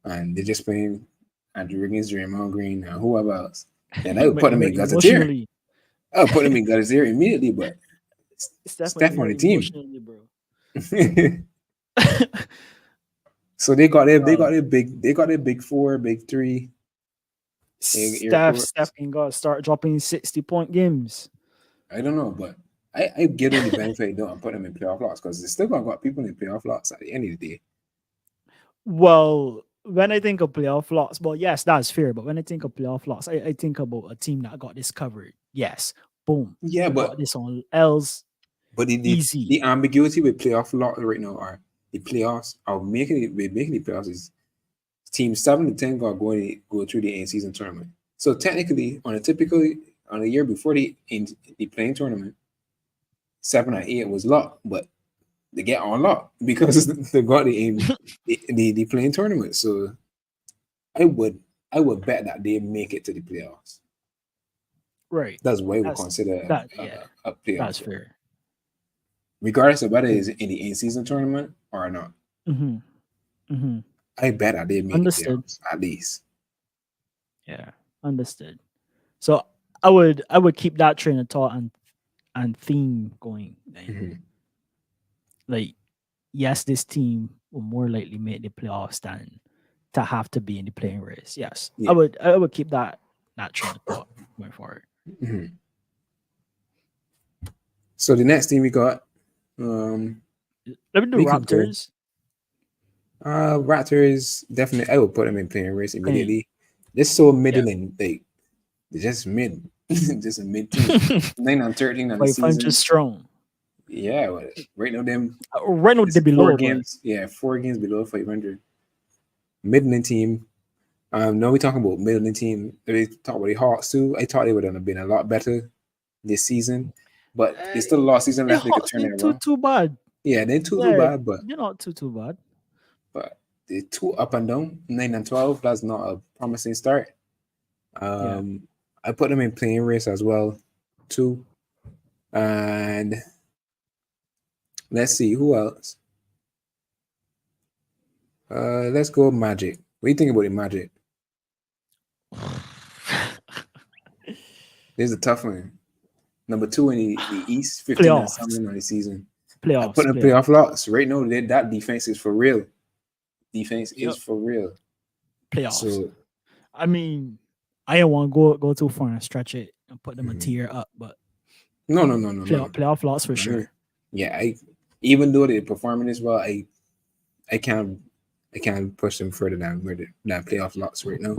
and they're just playing Andrew Wiggins, Draymond Green, and whoever else, then I would put them in guts of tier. Emotionally, I would put them in guts of tier immediately, but it's definitely Steph on hurt the team. emotionally, bro. So they got their big four, big three, air Steph quotes. can go start dropping 60-point games. I don't know, but I give them the benefit don't put them in playoff lots because they still gonna got people in playoff lots at the end of the day. Well, when I think of playoff lots, well, yes, that's fair. But when I think of playoff lots, I think about a team that got this covered. Yes, boom, Yeah, got this on L's but easy. the ambiguity with playoff lot right now are the playoffs are making the playoffs is teams 7 to 10 got go through the end season tournament. So technically, on a year before the playing tournament, 7 and 8 was locked, but they get unlocked because they got the playing tournament. So I would I would bet that they make it to the playoffs. Right. That's why we That's consider that. Yeah, a that's playoffs, fair. regardless of whether it's in the in season tournament or not. Mm-hmm. Mm-hmm. I bet that they make the Understood. playoffs at least. Yeah, understood. So I would keep that train of thought and theme going. Mhm. Like, yes, this team will more likely make the playoffs than to have to be in the playing race. Yes, I Yeah. would. I would keep that train of thought going forward. Mhm. So the next team we got, Let me do we can go. Raptors. Raptors definitely. I would put them in playing race Playing. immediately. They're so Yeah. middling. They're just mid, just a mid team. 9-13 on the 500 season. strong. Yeah, well, right now them Right now it's they're four below, but games. Yeah, 4 games below 500. Middling team. Now we talking about middling team. We talk about the Hawks too. I thought they would have been a lot better this season, but there's still a lot of season the left. They could Hawks turn it ain't too around. too bad. Yeah, they're too Yeah, bad, they're not too bad. but they're too up and down. 9-12. That's not a promising start. Yeah. I put them in playing race as well, too. And let's see who else. Let's go Magic. What do you think about the Magic? This is a tough one. Number 2 in the East, 15 and Playoffs. 7 on the season. I Playoffs. put them playoff lots. Right now, that defense is for real. Defense Yep. is for real. Playoffs. So I mean, I don't want to go too far and stretch it and put them a mhm. tier up, but no. playoff lots for sure. Yeah, even though they're performing as well, I can't push them further than playoff lots right now.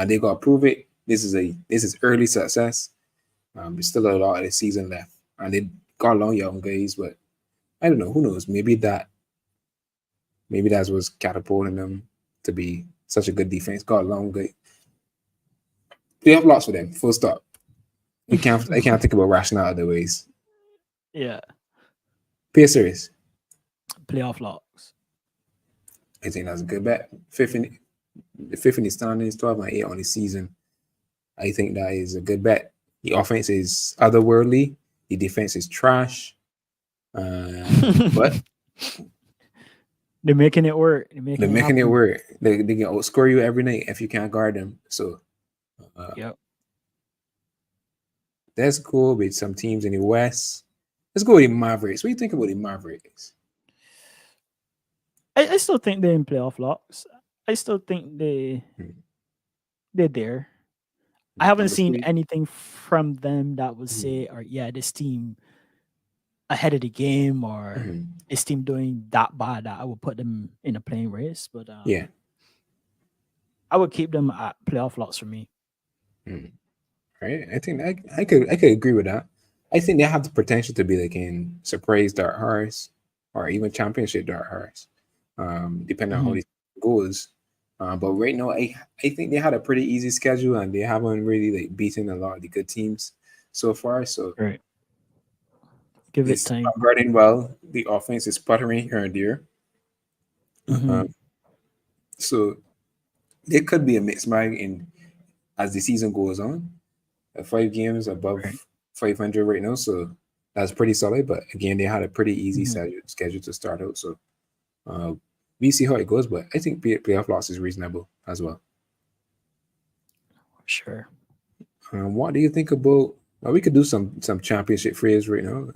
They got to prove it. This is early success. There's still a lot of the season left, and they got a lot of young guys, but I don't know. Who knows? Maybe that's what's catapulting them to be such a good defense. Got a long guy. Playoff lots for them. Full stop. I can't think about rational other ways. Yeah. Pacers. Playoff lots. I think that's a good bet. Fifth in the standings, 12-8 on the season. I think that is a good bet. The offense is otherworldly. The defense is trash. But they're making it work. they're making it work. They can outscore you every night if you can't guard them. So, yep. Let's go with some teams in the West. Let's go with the Mavericks. What do you think about the Mavericks? I still think they're in playoff lots. I still think they're there. I haven't seen anything from them that would say, or this team ahead of the game, or this team doing that bad that I would put them in a playing race. But yeah, I would keep them at playoff lots for me. Right. I think I could agree with that. I think they have the potential to be like in surprise dark horse or even championship dark horse, depending on how it goes. But right now, I think they had a pretty easy schedule and they haven't really like beaten a lot of the good teams so far. So right. Give it time. Guarding well, the offense is sputtering here and there. So there could be a mixed bag in as the season goes on. 5 games above 500 right now, so that's pretty solid. But again, they had a pretty easy schedule to start out. So we see how it goes. But I think playoff loss is reasonable as well. Sure. What do you think about? Well, we could do some championship phrase right now.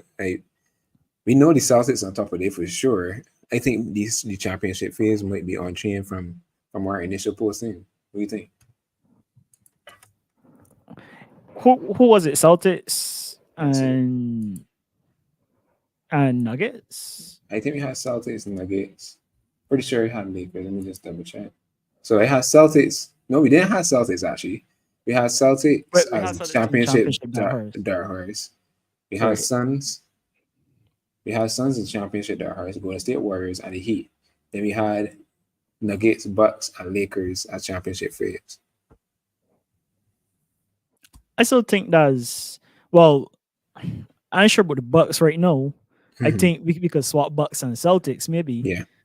We know the Celtics on top of it for sure. I think the championship phase might be on chain from our initial posting. What do you think? Who was it? Celtics That's it. and Nuggets. I think we had Celtics and Nuggets. Pretty sure we had Lakers. Let me just double check. So it has Celtics. No, we didn't have Celtics actually. We had Celtics But we as had the Celtics in the championship championship that hurts. dark horse. We had Right. Suns. We had Suns in championship dark horse. Golden State Warriors and the Heat. Then we had Nuggets, Bucks, and Lakers as championship favorites. I still think that's well. I'm not sure about the Bucks right now. I Mhm. think we could swap Bucks and Celtics maybe,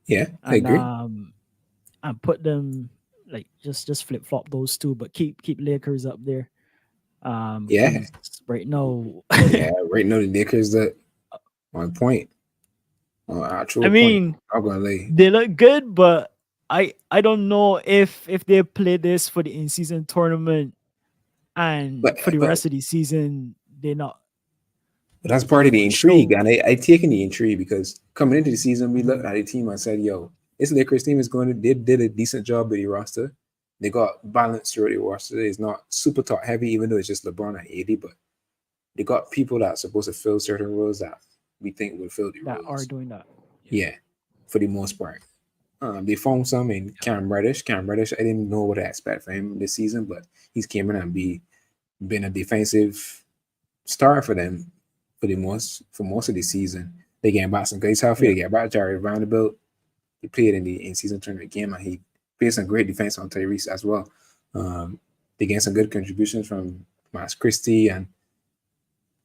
Yeah, I and agree. and put them like just flip flop those two, but keep Lakers up there. Yeah, Because right now, yeah. Right now the Lakers that on point, on I actual point. mean, I'm gonna lay. they look good, but I don't know if they play this for the in season tournament and But for the but rest of the season, they're not But that's part of the for intrigue, sure. and I taken the intrigue because coming into the season, we looked Mhm. at the team and said, "Yo, this Lakers team is going to they did a decent job with the roster. They got balance throughout the roster. It's not super top heavy, even though it's just LeBron and AD, but they got people that are supposed to fill certain roles that we think will fill the That are roles. doing that. Yeah, for the most part. They found some in Yeah. Cam Reddish. Cam Reddish, I didn't know what to expect from him this season, but he's came in and been a defensive star for them for most of the season. They getting back some guys healthy. Yeah. They get back Jared Vanderbilt. He played in the in season tournament game and he played some great defense on Tyrese as well. They gained some good contributions from Max Christie and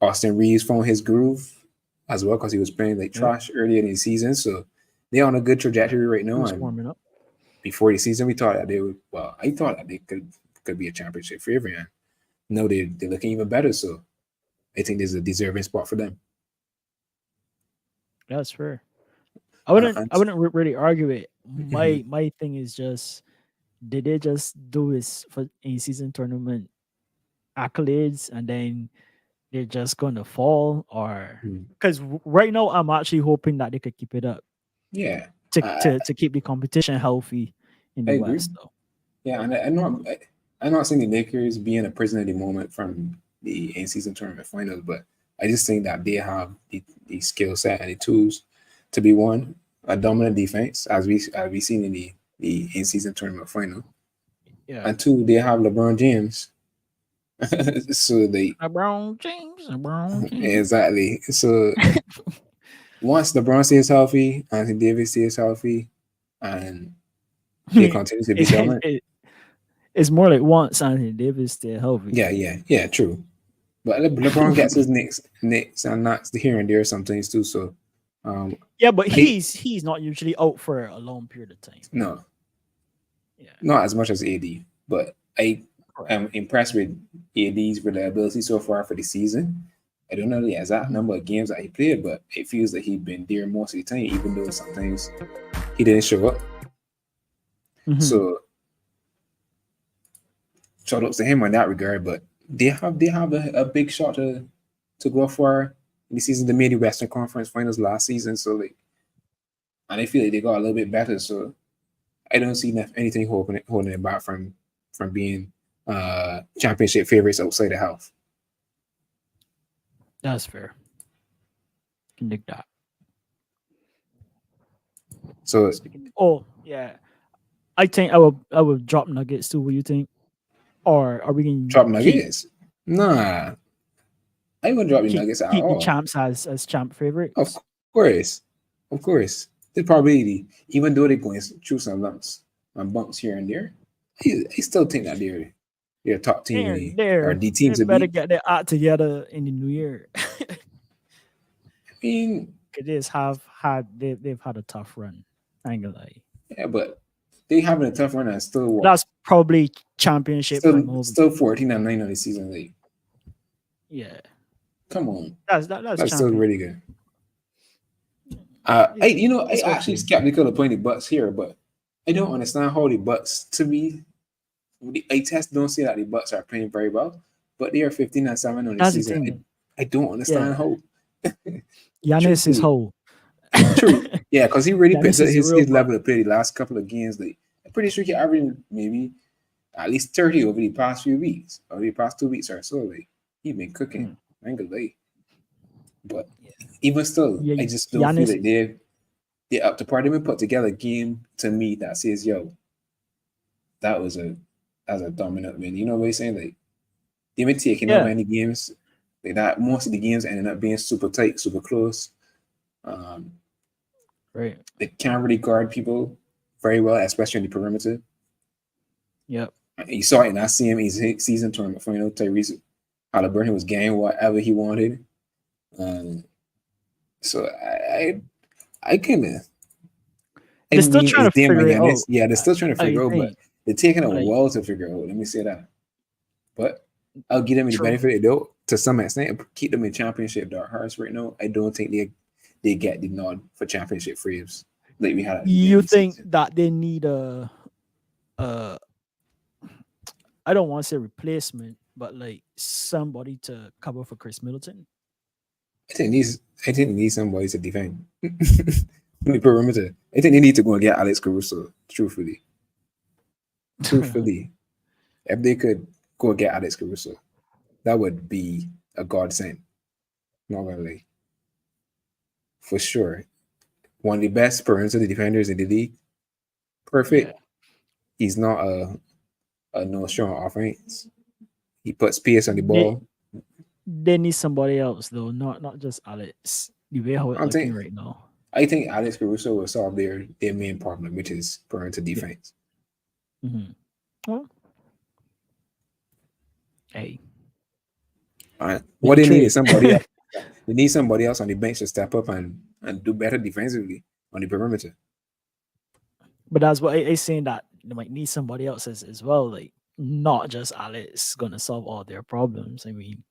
Austin Reeves found his groove as well because he was playing like Yep. trash earlier in the season. So they're on a good trajectory right He now. was And warming up. before the season, we thought that they would. Well, I thought that they could be a championship favorite. And no, they're looking even better. So I think there's a deserving spot for them. That's fair. And I wouldn't really argue it. mhm. My thing is just did they just do this for in season tournament accolades and then they're just gonna fall or Mhm. because right now I'm actually hoping that they could keep it up Yeah, to keep the competition healthy in I the agree. West though. Yeah, and I'm not saying the Lakers being a prisoner at the moment from the in season tournament finals, but I just think that they have the skill set and the tools to be one a dominant defense as we seen in the in season tournament final, Yeah. and two they have LeBron James, so they LeBron James. exactly so once LeBron stays healthy, Anthony Davis stays healthy, and they continue to be it's, dominant. it's more like once Anthony Davis stay healthy. Yeah, true. But LeBron gets his nicks and knocks here and there sometimes too. So, um, Yeah, but I he's not usually out for a long period of time. no, Yeah, not as much as AD, but I correct. am impressed with AD's reliability so far for the season. I don't know the exact Mhm. number of games that he played, but it feels like he's been there most of the time, even though sometimes he didn't show up. Mhm. So, shout outs to him in that regard. But they have a big shot to go for the season. They made the Western Conference Finals last season, so like, and I feel like they got a little bit better. So I don't see anything holding it back from being championship favorites outside of health. That's fair. Can dig that. So Speaking. Oh yeah, I think I would drop Nuggets too. What do you think? Or are we gonna drop Nuggets? Nah, I wouldn't drop the Nuggets at keep the all. champs as champ Of favorites? course, of course. The probability, even though they're going through some lumps and bumps here and there, I still think that they're a top team in or the team They to better beat. get their act together in the new year. I mean, It is they've had a tough run. I ain't gonna lie. yeah, but they having a tough run and still what? That's probably championship hangover. Still 14-9 on the season. Like, Yeah, come on, that's that's still championship. really good. I It's actually okay. skeptical of playing the Bucks here, but I don't understand how the Bucks. To me, the eye test don't say that the Bucks are playing very well, but they are 15-7 on the That's the season. thing. I don't understand Yeah, how. Giannis is Truthfully, whole. true, yeah, because he really picked Giannis up is a real his bug. level of play the last couple of games. Like I'm pretty sure he averaged maybe at least 30 over the past few weeks, or the past 2 weeks or so. Like he been cooking. Mm. I ain't gonna lie. But Yeah, even still, yeah. I just don't feel Giannis. like they're up to par. They even put together a game to me that says, yo, that was a dominant win. You know what I'm saying? Like they've been taking over Yeah, any games like that. Most of the games ended up being super tight, super close. Um, right. they can't really guard people very well, especially on the perimeter. Yep. You saw it in that season tournament final. Tyrese Halliburton was getting whatever he wanted. Um, so I kind of, I They're still mean, trying it's to damn figure it Giannis. out. Yeah, they're I, still trying to I figure out, but think, they're taking a like, while to figure out. Let me say that. But I'll give them the true. benefit of the doubt to some extent. Keep them in championship dark horse right now. I don't think they get the nod for championship frames like we had at the beginning You of the think season. that they need a I don't want to say replacement, but like somebody to cover for Chris Middleton. I think they need somebody to defend. On the perimeter. I think they need to go and get Alex Caruso. Truthfully, truthfully, if they could go and get Alex Caruso, that would be a godsend. Not gonna lie, for sure. One of the best perimeter defenders in the league. Yeah. Perfect. He's not a no strong offense. He puts PS on the They ball. they need somebody else though, not just Alex. The way how it I looking think right now. I think Alex Caruso will solve their main problem, which is perimeter Yeah. defense. Mm-hmm. Well, hey, What maybe they need is trade. somebody else. They need somebody else on the bench to step up and do better defensively on the perimeter. But that's what I saying that they might need somebody else as well. Like not just Alex gonna solve all their problems. I mean,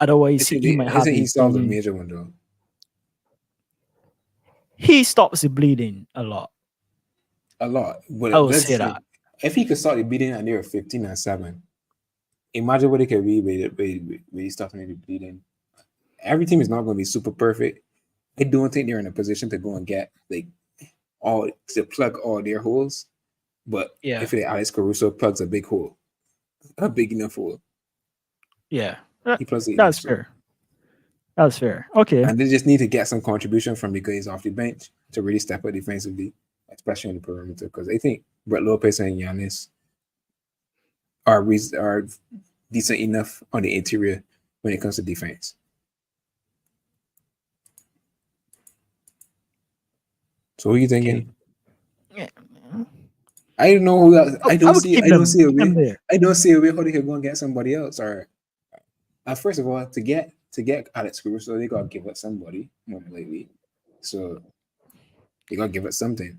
otherwise he might I have think a he solved a team. major one though. He stops the bleeding a lot. A lot. I But will that's say the thing. that. If he could start the beating and they were 15-7, imagine what it could be with he starts maybe bleeding. Every team is not going to be super perfect. I don't think they're in a position to go and get like all to plug all their holes. But Yeah. if Alex Caruso plugs a big hole, a big enough hole, Yeah. he plugs it in. That's So fair. That's fair. Okay. and they just need to get some contribution from the guys off the bench to really step up defensively, especially on the perimeter. Because I think Brett Lopez and Giannis are decent enough on the interior when it comes to defense. So who are you Okay. thinking? Yeah. I don't know who else. I would keep I don't them see a keep them way. there. I don't see a way how they could go and get somebody else. Or first of all, to get Alex Caruso, they gotta give up somebody more than likely. So they gotta give up something.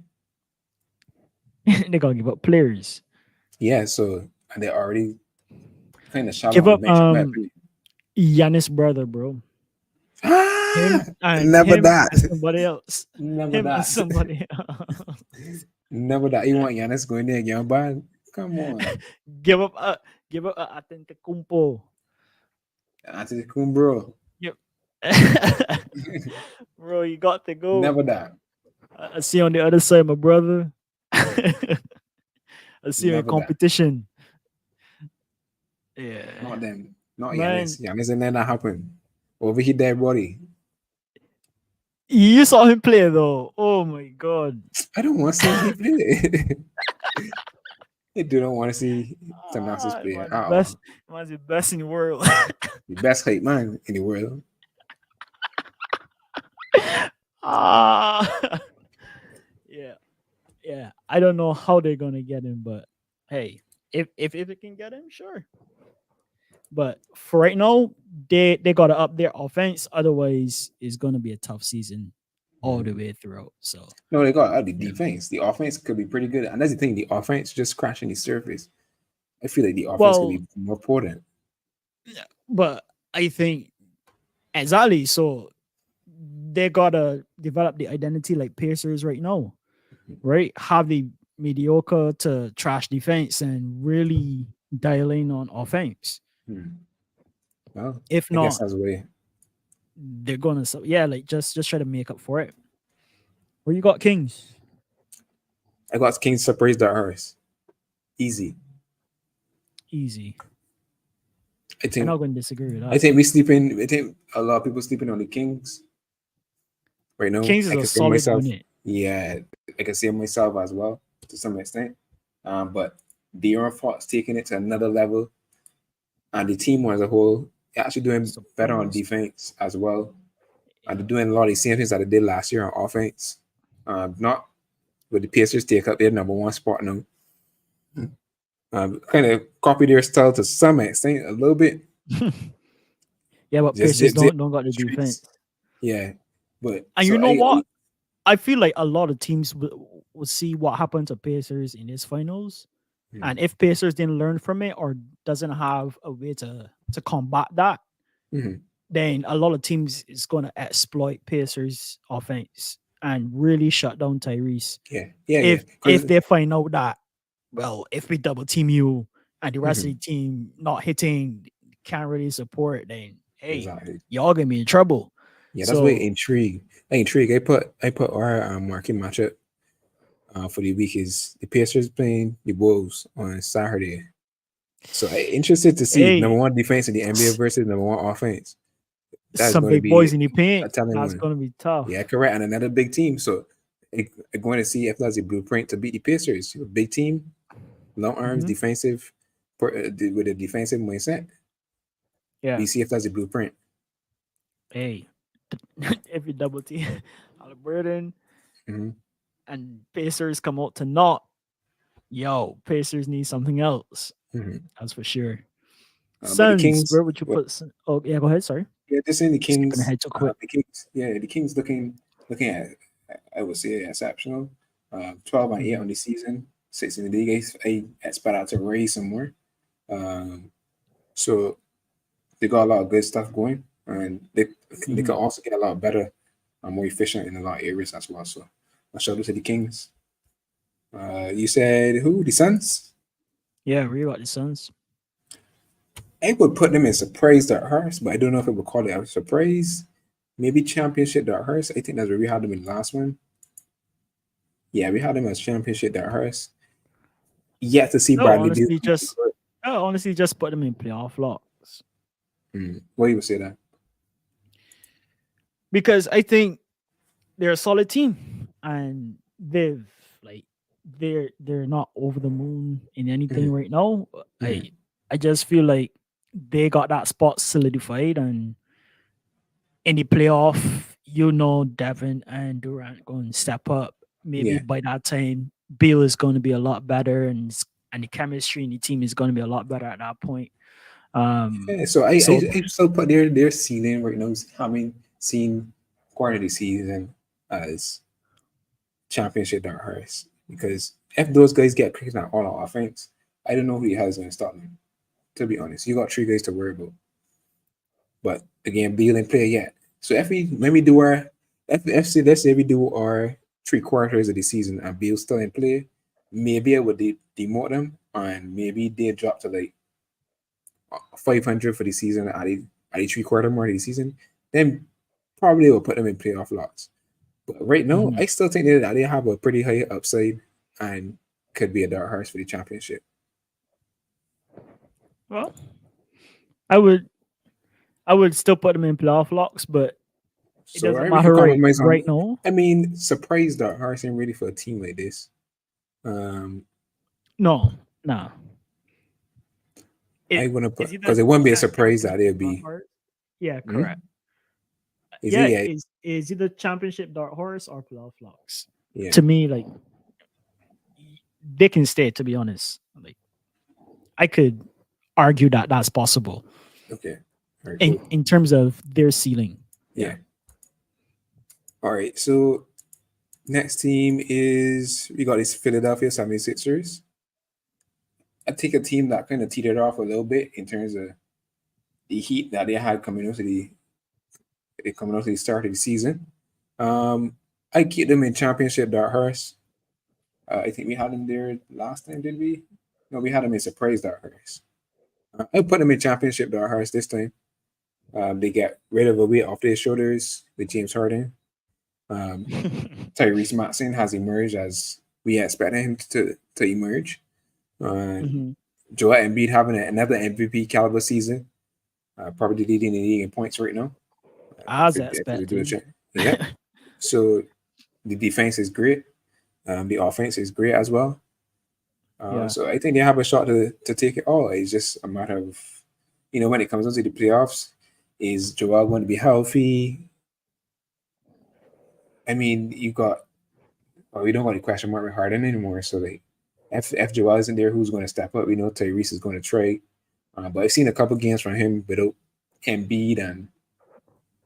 They're gonna give up players. Yeah. So and they're already kind of shallow Give on the up bench, in my opinion. Giannis brother, bro. Ah, never Him that. and somebody else. Never Him and that. somebody else. Never that. You want Giannis going there again, but come on. give up give up Atentecumpo. Bro. Yep. Bro, you got to go. Never that. I see on the other side, my brother. I see you in Never that. competition. Yeah. Not them. Not Man, Giannis. Giannis and then that happen. Over his dead body. you saw him play though. Oh my god. I don't want to see him play. I do not want to see Thanasis play Man, at the all. best. Man's the best in the world. The best hype man in the world. ah. Yeah. Yeah. I don't know how they're gonna get him, but hey, if it can get him, sure. But for right now, they gotta up their offense. Otherwise, it's gonna be a tough season all the way throughout. So No, they got the yeah. defense. The offense could be pretty good. And that's the thing, the offense just crashing the surface. I feel like the offense could Well, be more important. yeah, but I think exactly. So they gotta develop the identity like Pacers right now, right? Have the mediocre to trash defense and really dial in on offense. Well, If I guess not, that's the way. they're gonna yeah, like just try to make up for it. Where you got Kings? I got Kings surprise that hurts. Easy. Easy. I I'm think not going to disagree with I that. think we sleeping. I think a lot of people sleeping on the Kings right now. Kings is I a can say solid myself. unit. Yeah, I can say myself as well to some extent. But De'Aaron Fox taking it to another level, and the team as a whole actually doing better on Suppose. defense as well. And Yeah. they're doing a lot of the same things that they did last year on offense. Not with the Pacers take up their number one spot now. Kind of copy their style to some extent, a little bit. Yeah, but Just Pacers zip zip don't got the defense. streets. Yeah, but And you so know what? I feel like a lot of teams will see what happened to Pacers in this finals. hmm, And if Pacers didn't learn from it or doesn't have a way to combat that, hmm, then a lot of teams is going to exploit Pacers offense and really shut down Tyrese. yeah. If Because they find out that, well, if we double team you and the rest of the team not hitting, can't really support, then hey, exactly. y'all gonna be in trouble. Yeah, that's what So intrigue. Intrigue. I put our marquee matchup for the week is the Pacers playing the Wolves on Saturday. So I interested to see number hey, one defense in the NBA versus number one offense. That's some going to big be boys in the a paint. telling That's one. gonna be Yeah, tough. correct. And another big team. So I'm going to see if that's a blueprint to beat the Pacers. A big team, long arms, Hmm. defensive, with a defensive mindset. Yeah. We see if that's a blueprint. Hey, if you double team Halliburton Mm-hmm. and Pacers come out to not, yo, Pacers need something else. Mm-hmm. That's for sure. But the Suns, Kings, where would you put? Oh yeah, go ahead. Sorry, yeah, just saying the skipping Kings, ahead so quick. the Kings looking at, I would say exceptional. 12-8 Mhm. on the season, 6 in the league. I expect out to raise some more. Um, so they got a lot of good stuff going, and they can Mhm. also get a lot better and more efficient in a lot of areas as well. So I shout out to the Kings. You said who? The Suns? Yeah, we got the Suns. I would put them in surprise that hurts, but I don't know if I would call it a surprise. Maybe championship that hurts. I think that's where we had them in the last one. Yeah, we had them as championship that hurts. Yet to see No, Bradley Beal. honestly, just honestly just put them in playoff locks What you would say that? because I think they're a solid team and they've like they're not over the moon in anything Mhm, right now. I mhm. I just feel like they got that spot solidified and in the playoff, Devin and Durant going to step up. Maybe Yeah. by that time, Bill is going to be a lot better, and the chemistry in the team is going to be a lot better at that point. Yeah, so I, So I, I still put their ceiling right now, having seen quarter of the season as championship dark horse. Because if those guys get clicking at all on offense, I don't know who the hell is going to stop them. To be honest, you got three guys to worry about. But again, Beal ain't play yet. So if we when we do our FC, let's say we do our 3 quarters of the season and Beal still in play, maybe I would demote them and maybe they drop to like 500 for the season at the 3 quarter mark of the season. Then probably will put them in playoff lots. But right now, mhm. I still think that they have a pretty high upside and could be a dark horse for the championship. Well, I would I would still put them in playoff locks, but it So doesn't I we can matter compromise right on. now. I mean, surprise dark horse ain't really for a team like this. Um, No, no. I It wouldn't is put either because it wouldn't be a surprise that championship it'll dark be. horse. Yeah, Hmm? correct. Is it? Yeah, Yeah, is either championship dark horse or playoff locks. yeah. To me, like they can stay. To be honest, like I could argue that that's possible Okay. All right. Cool. in terms of their ceiling. Yeah. Yeah. All right. So next team is we got this Philadelphia 76ers. I take a team that kind of teetered off a little bit in terms of the heat that they had coming out to the start of the season. I keep them in championship dark horse. I think we had them there last time, did we? No, we had them in surprise dark horse. I put them in championship dark horse this time. They get rid of a weight off their shoulders with James Harden. Um, Tyrese Maxey has emerged as we expected him to emerge. Mhm. Joel Embiid having another MVP caliber season, probably leading the league in points right now. As If we do a expected. check, yeah. So the defense is great. The offense is great as well. Yeah. So I think they have a shot to take it all. It's just a matter of, when it comes down to the playoffs, is Joel going to be healthy? I mean, we don't got a question mark with Harden anymore. So like, if Joel isn't there, who's going to step up? We know Tyrese is going to trade. But I've seen a couple games from him without Embiid and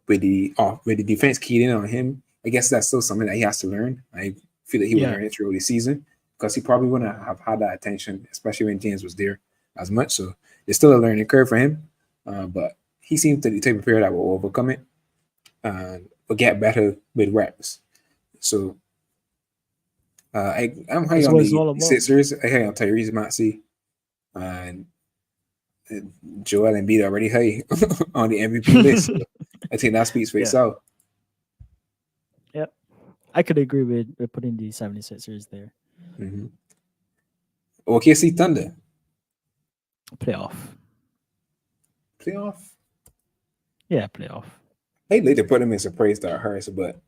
with the defense keyed in on him. I guess that's still something that he has to learn. I feel that he will Yeah. learn it through the season because he probably wouldn't have had that attention, especially when James was there as much. So it's still a learning curve for him. But he seems to be the type of player that will overcome it and will get better with reps. So I'm high That's on what it's the all about. Sixers. I high on Tyrese Maxey and Joel Embiid already high on the MVP list. So I think that speaks for Yeah. itself. Yep. I could agree with putting the 76ers there. Mm-hmm. OKC Thunder Playoff. playoff. Yeah, playoff. I'd like to put them in surprise to Harris, but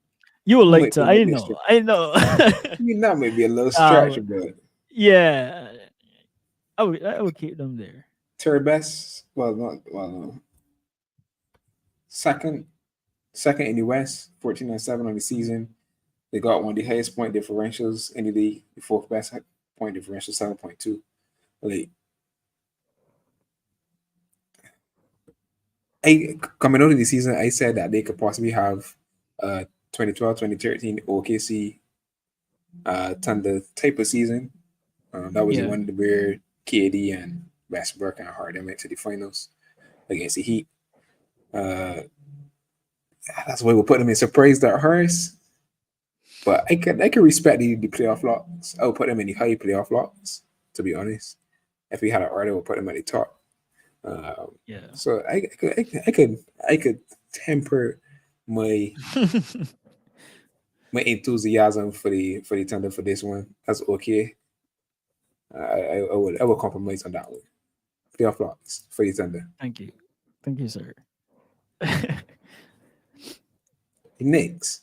You would that like might to. be a I little bit know. stretch. I know. I mean, that might be a little stretch, but Yeah. I would keep them there. third best. Well, not well. No. Second, second in the West, 14-7 on the season. They got one of the highest point differentials in the league. The fourth best point differential, 7.2. Like, coming out of the season, I said that they could possibly have 2012, 2013 OKC Thunder type of season. That was the Yeah. one where KD and Westbrook and Harden went to the finals against the Heat. That's why we'll put them in surprise that Harris. But I could respect the playoff locks. I would put them in the high playoff locks, to be honest. If we had an order, we'll put them at the top. Yeah. So I could temper my my enthusiasm for the Thunder for this one. That's okay. I would compromise on that one. Playoff locks for the Thunder. Thank you. Thank you, sir. The Knicks.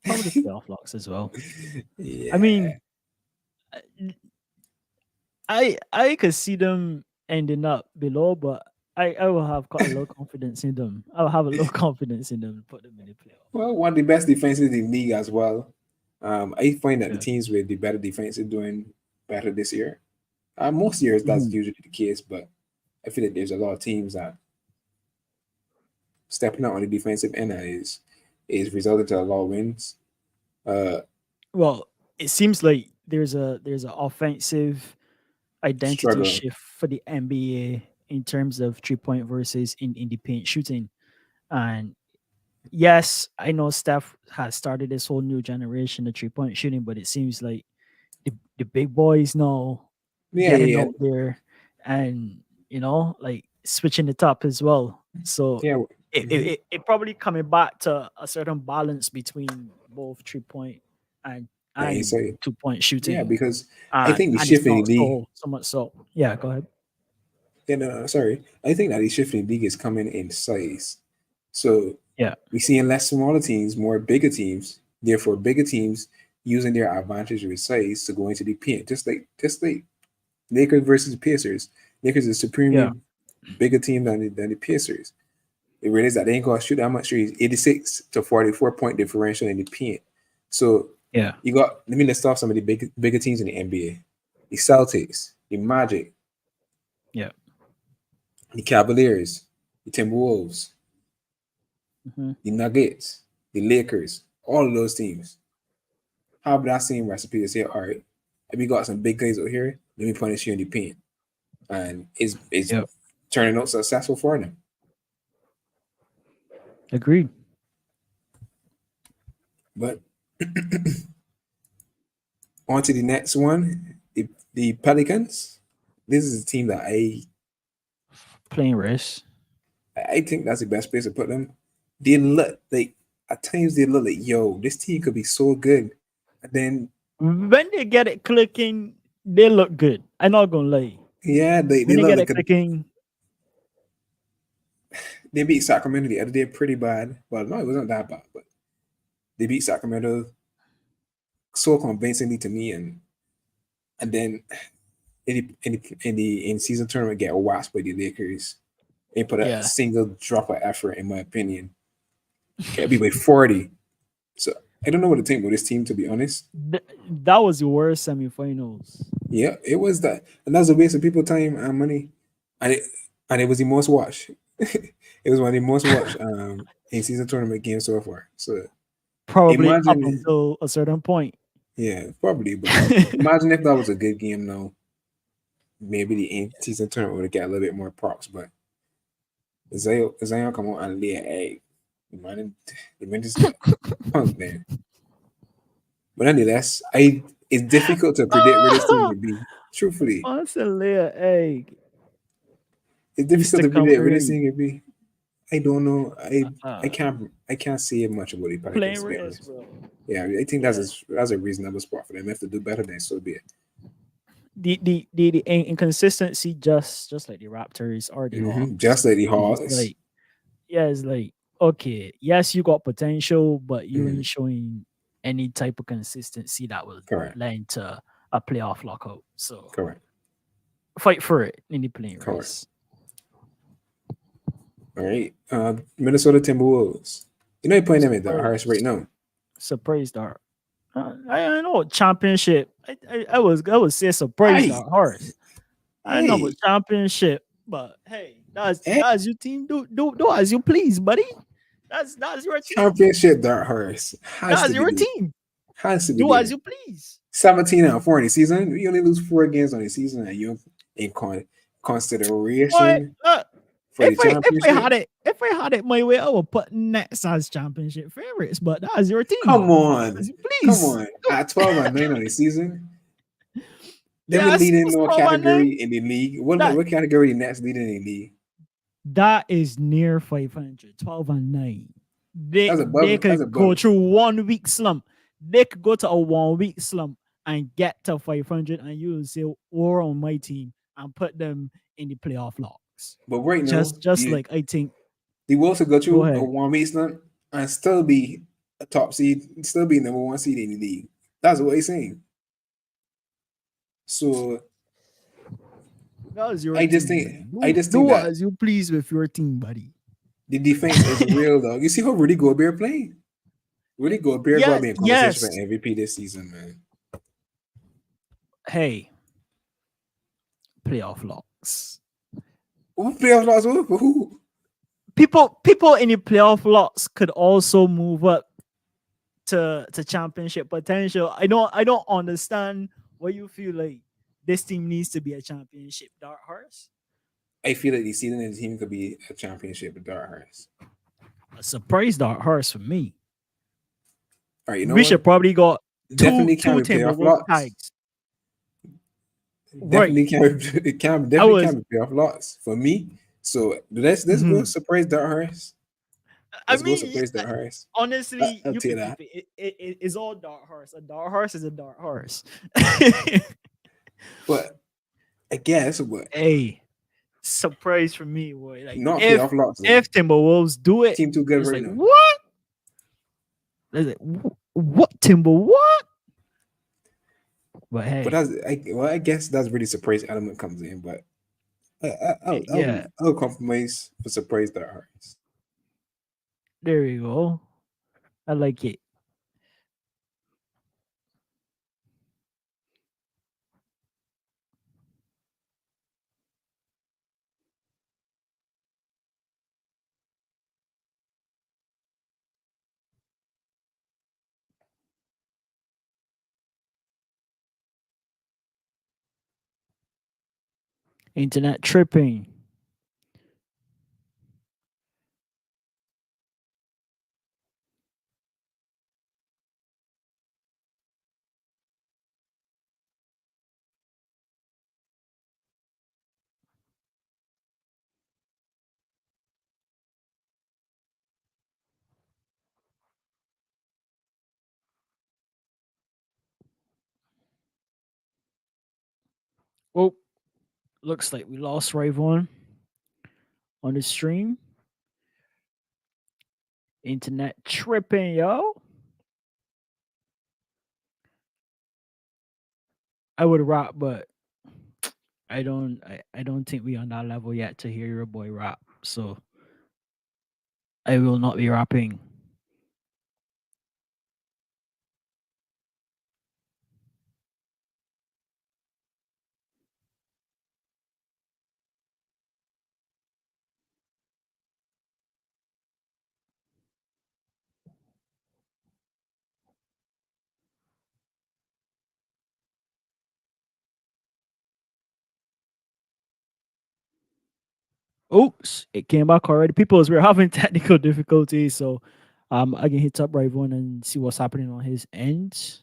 Probably playoff locks as well. I Yeah. mean, I could see them ending up below, but I will have quite a low confidence in them. I'll have a low confidence in them to put them in the playoff. Well, one of the best defenses in the league as well. I find that the Yeah. teams with the better defense are doing better this year. Most years that's Mhm. usually the case, but I feel like there's a lot of teams that stepping out on the defensive end is resulting to a lot of wins. Uh, Well, it seems like there's a offensive identity Struggle. shift for the NBA in terms of 3 point versus in the paint shooting. And yes, I know Steph has started this whole new generation of 3 point shooting, but it seems like the big boys now Yeah, getting yeah, out there and like switching it up as well. So yeah. it, it, Mhm. it it probably coming back to a certain balance between both 3 point and Yeah, and insane. 2 point Yeah, shooting. because I And think the and it's shift in the not league. so much so. Yeah, go ahead. Yeah, no, sorry. I think that the shift in the league is coming in size. So Yeah. we're seeing less smaller teams, more bigger teams. Therefore, bigger teams using their advantage with size to go into the paint, just like Lakers versus the Pacers. Lakers is supremely Yeah. bigger team than the Pacers. They realize that they ain't gonna shoot that much threes. 86 to 44 point differential in the paint. So Yeah. let me list off some of the bigger teams in the NBA. The Celtics, the Magic, Yeah. the Cavaliers, the Timberwolves, Hmm. the Nuggets, the Lakers, all of those teams have that same recipe to say, all right, if we got some big guys out here, let me punish you in the paint. And it's Yeah. turning out successful for them. Agreed. But on to the next one, the Pelicans. This is a team that Playing risk. I think that's the best place to put them. They look like at times they look like yo, this team could be so good, and then When they get it clicking, they look good. I'm not gonna lie. yeah, When they they look get it like clicking, they beat Sacramento the other day pretty bad. Well, no, it wasn't that bad, but they beat Sacramento so convincingly to me, and then in season tournament get waxed by the Lakers. They put a yeah, single drop of effort, in my opinion. Can't be by 40. So I don't know what to think about this team, to be honest. that was the worst semifinals. Yeah, it was that, and that's a waste of people time and money, and it was the most watched. It was one of the most watched in season tournament games so far. So Probably up imagine, until a certain point. yeah, probably, but imagine if that was a good game. Now maybe the in season tournament would get a little bit more props, but Zion come on and lay an egg. Man, the man just got punked, man. But nonetheless, I it's difficult to predict where this team could be. Truthfully, Once a layer egg it's used difficult to to come predict where this early. team could be. I don't know. I Uh, can't say much about the Pelicans Playing to be risk, honest. bro. Yeah, I think Yeah. that's a reasonable spot for them. If they do better, then so be it. The inconsistency, just like the Raptors or the Hawks, Just like the is Hawks. like, yeah, it's like, okay, yes, you got potential, but you Hmm. ain't showing any type of consistency that will Correct. lend to a playoff lockout. So Correct. fight for it in the playing Correct. race. All right. Minnesota Timberwolves. You know you're playing them at the Harris right Surprise, now. surprise, Dart. I know championship. I would say surprise Hey, Dart horse. I know about hey, championship, but hey, hey. that's your team. Do as you please, buddy. That's your team. Championship Dark Horse has That's to be your there. team. Has to be Do as there. you please. 17 out of 4 in the season. We only lose 4 games on the season, and you in But consideration for the if I championship. had it my way, I would put Nets as championship favorites. But that's your team. Come on, As you come please. on. At 12-9 on the season, them Yes, leading it's no 12-9. category in the league. That What category the Nets leading in the league? that is near 500, 12-9. They That's they above. That's could go above. through 1 week slump. They could go to a 1 week slump and get to 500, and you will say, "War on my team," and put them in the playoff logs. But right now, Just like I think. the Wolves will go Go through a ahead. 1 week slump and still be a top seed, still be number 1 seed in the league. That's what he's saying. So That is your I just team, think buddy. I Do just think do that as you please with your team, buddy. the defense is real, dog. You see how Rudy Gobert playing? Rudy Gobert got to Yes, be in conversation for yes. MVP this season, man. Hey, playoff logs. Who playoff loss over for who? People in the playoff lots could also move up to championship potential. I don't understand why you feel like this team needs to be a championship dark horse. I feel like the season and the team could be a championship with Dark Horse. A surprise dark horse for me. All right, you know We what? should probably got two Definitely two can't be playoff Timberwolves lots. tags. Right. Definitely can't be, it can I definitely was can't be playoff lots for me. So let's go mhm. surprise Dark Horse. I Let's go mean, surprise Dark Horse. honestly, I'll you take could that. keep it. It's all dark horse. A dark horse is a dark horse. But I guess what Hey, surprise for me, boy. Like not if playoff lots though. if Timberwolves do it, Team too good it's right like now. what? It's like what Timber what? But But hey, I guess that's really surprise element comes in. But yeah, I'll compromise for surprise Dark Horse. there you go. I like it. Internet tripping. Well, looks like we lost Rayvon on the stream. Internet tripping, yo. I would rap, but I don't think we on that level yet to hear your boy rap. So I will not be rapping. Oops, it came back already. People were having technical difficulties, so I can hit up Rayvon and see what's happening on his end.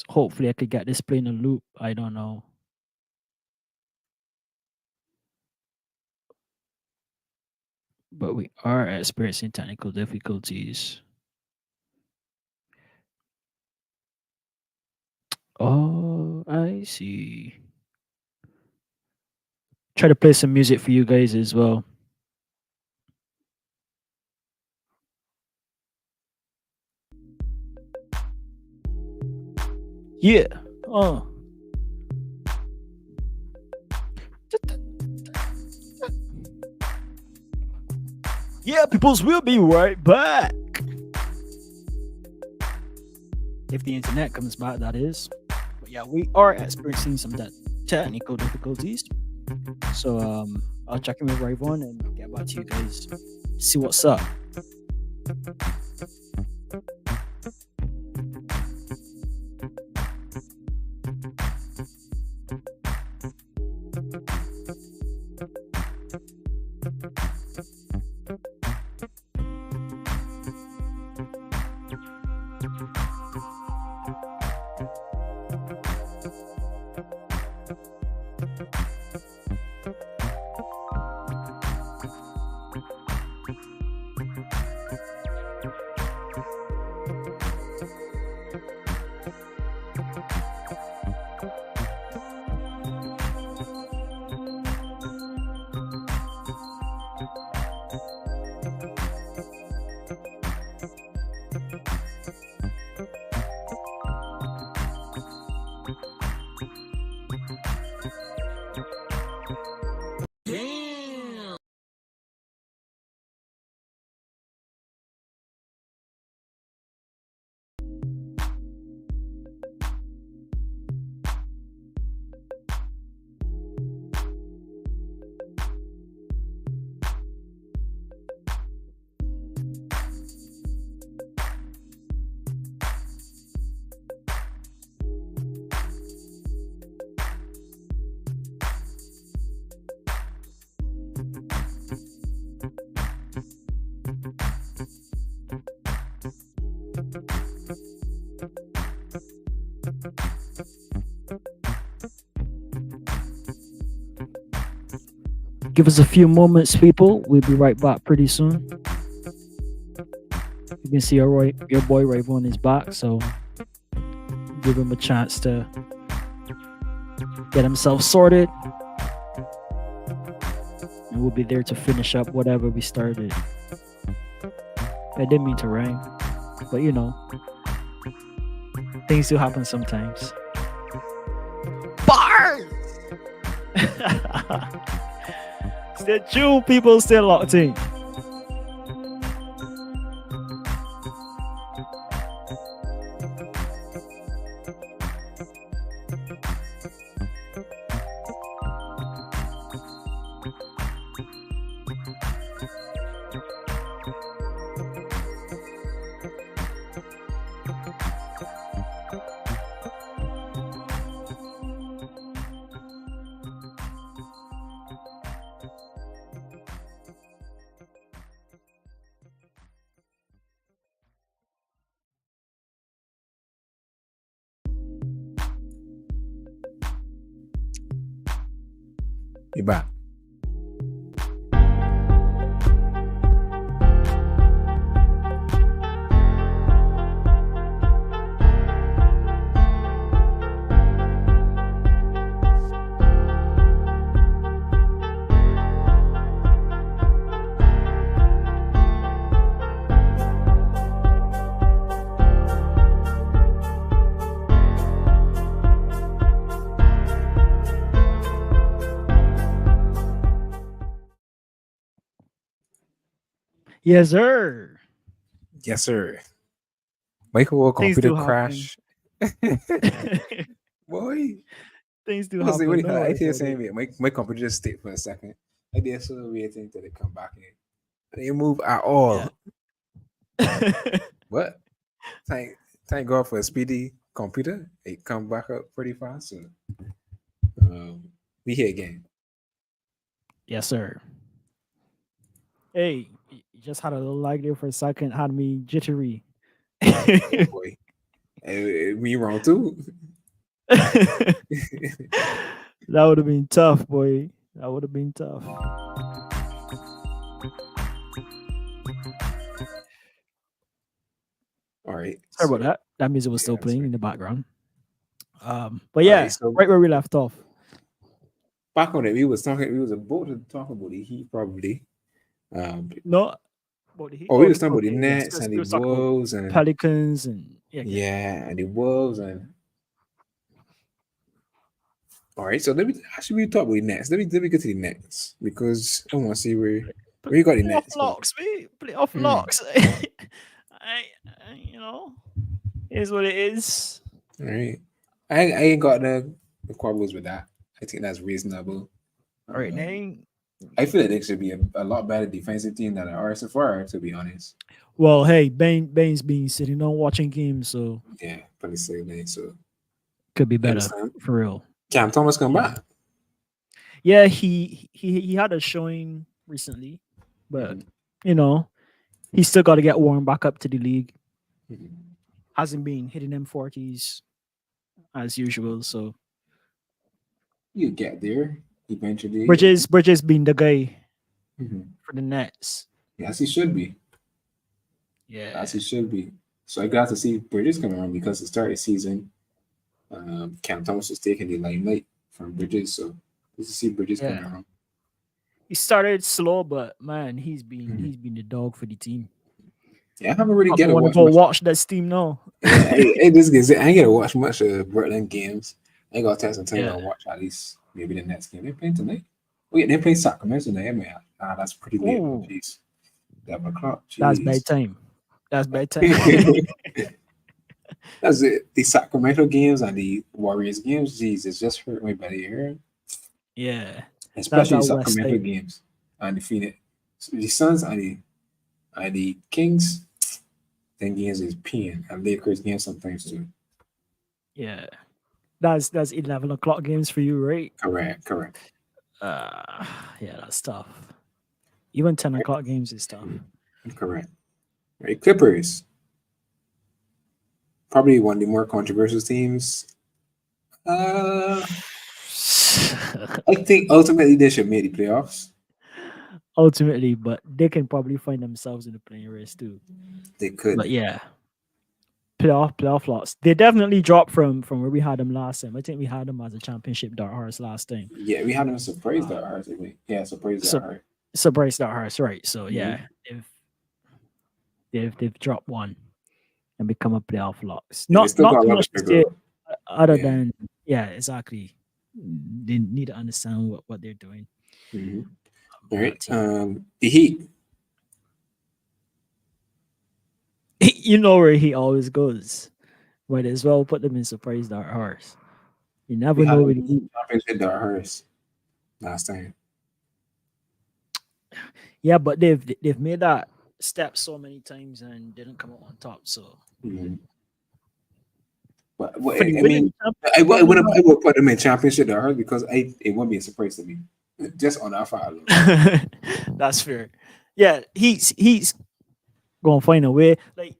Hopefully I could get this play in a loop. I don't know. But we are experiencing technical difficulties. Oh, I see. Try to play some music for you guys as well. Yeah. Yeah, peoples, will be right back. If the internet comes back, that is. But yeah, we are experiencing some technical difficulties. So I'll check in with Rayvon and get back to you guys. See what's up. Give us a few moments, people. We'll be right back pretty soon. You can see your boy Rayvon is back, so give him a chance to get himself sorted. And we'll be there to finish up whatever we started. I didn't mean to rhyme, but you know, things do happen sometimes. Bars! Stay tuned, people. Stay locked in. Be back. Yes, sir. Yes, sir. Michael will Things computer do happen. crash. Boy, Things do I was like, what happen. do you Don't I worry hear about saying it. it. My computer just stayed for a second. I did so waiting till they come back in. They didn't move at Yeah. all. But thank God for a speedy computer. It come back up pretty fast. So we here again. Yes, sir. Hey, you just had a little lag there for a second, had me jittery. Oh boy. Me wrong too. That would have been tough, boy. That would have been tough. All right. Sorry about So that. That means it was yeah, still that's playing right. in the background. But All right. yeah, So right where we left off. back on it, we was about to talk about the Heat probably. Um, No, about the Heat. we Oh, was talking about the okay, yes, Nets because and we the was talking about Wolves and Pelicans and yeah, yeah. yeah, and the Wolves and all right. So let me actually we talk about the Nets. Let me get to the Nets because I want to see where you got the Playoff Nets. locks, me. Playoff Hmm. locks. You know, it is what it is. All right. I ain't got the quibbles with that. I think that's reasonable. All right, Um, now. I feel like they should be a lot better defensive team than they are so far, to be honest. Well, hey, Bane's been sitting on watching games, so Yeah, pretty say so. could be I better understand. for real. Cam Thomas come Yeah, back. yeah. He had a showing recently, but Mhm, you know he's still got to get warmed back up to the league. mhm. Hasn't been hitting them 40s as usual. So You get there eventually. Bridges being the guy Mhm. for the Nets. Yes, he should be. As Yeah, he should be. So I got to see Bridges coming around because the start of the season, Cam Thomas was taking the limelight from Bridges. So just to see Bridges yeah. coming around. He started slow, but man, Mhm. he's been the dog for the team. Yeah, I haven't really Probably get to want to watch go much. watch that team now. Yeah, I ain't get to watch much of Portland games. I ain't got to take some time Yeah. to watch at least maybe the next game. They're playing tonight. Oh yeah, they're playing Sacramento tonight. Man, that's pretty late. Oh, Ooh, jeez. 11 o'clock. that's Jeez. bedtime. That's bedtime. That's it. The Sacramento games and the Warriors games, Jesus, just hurt my belly here. Yeah, that's Especially the that West Sacramento side. games and the Phoenix, the Suns and the Kings. Then games is peeing and Lakers games sometimes too. Yeah, that's 11 o'clock games for you, right? Correct, correct. Uh, yeah, that's tough. Even 10 o'clock games is tough. Correct. Right. Clippers, probably one of the more controversial teams. Uh, I think ultimately they should make the playoffs. Ultimately, but they can probably find themselves in the playing race too. They could. But yeah, playoff loss. They definitely dropped from where we had them last time. I think we had them as a championship dark horse last time. Yeah, we had them surprised Uh, that hard. I think. Yeah, surprised that so hard. surprise dark horse, right? So Mm-hmm. yeah, they've dropped one and become a playoff loss. Yeah, they Not still got a too lot to much to figure say out. other Yeah. than yeah, exactly. They need to understand what they're doing Mm-hmm. All on right. that team. The Heat. You know where he always goes. Might as well put them in surprise dark horse. You We never had know them with the Heat. championship that hurts last time. Yeah, but they've made that step so many times and didn't come out on top. So Mm-hmm. But for the I mean, winning championship, probably I not. would put them in championship that hurts because it wouldn't be a surprise to me, just on that fact alone. That's fair. Yeah, he's gonna find a way. Like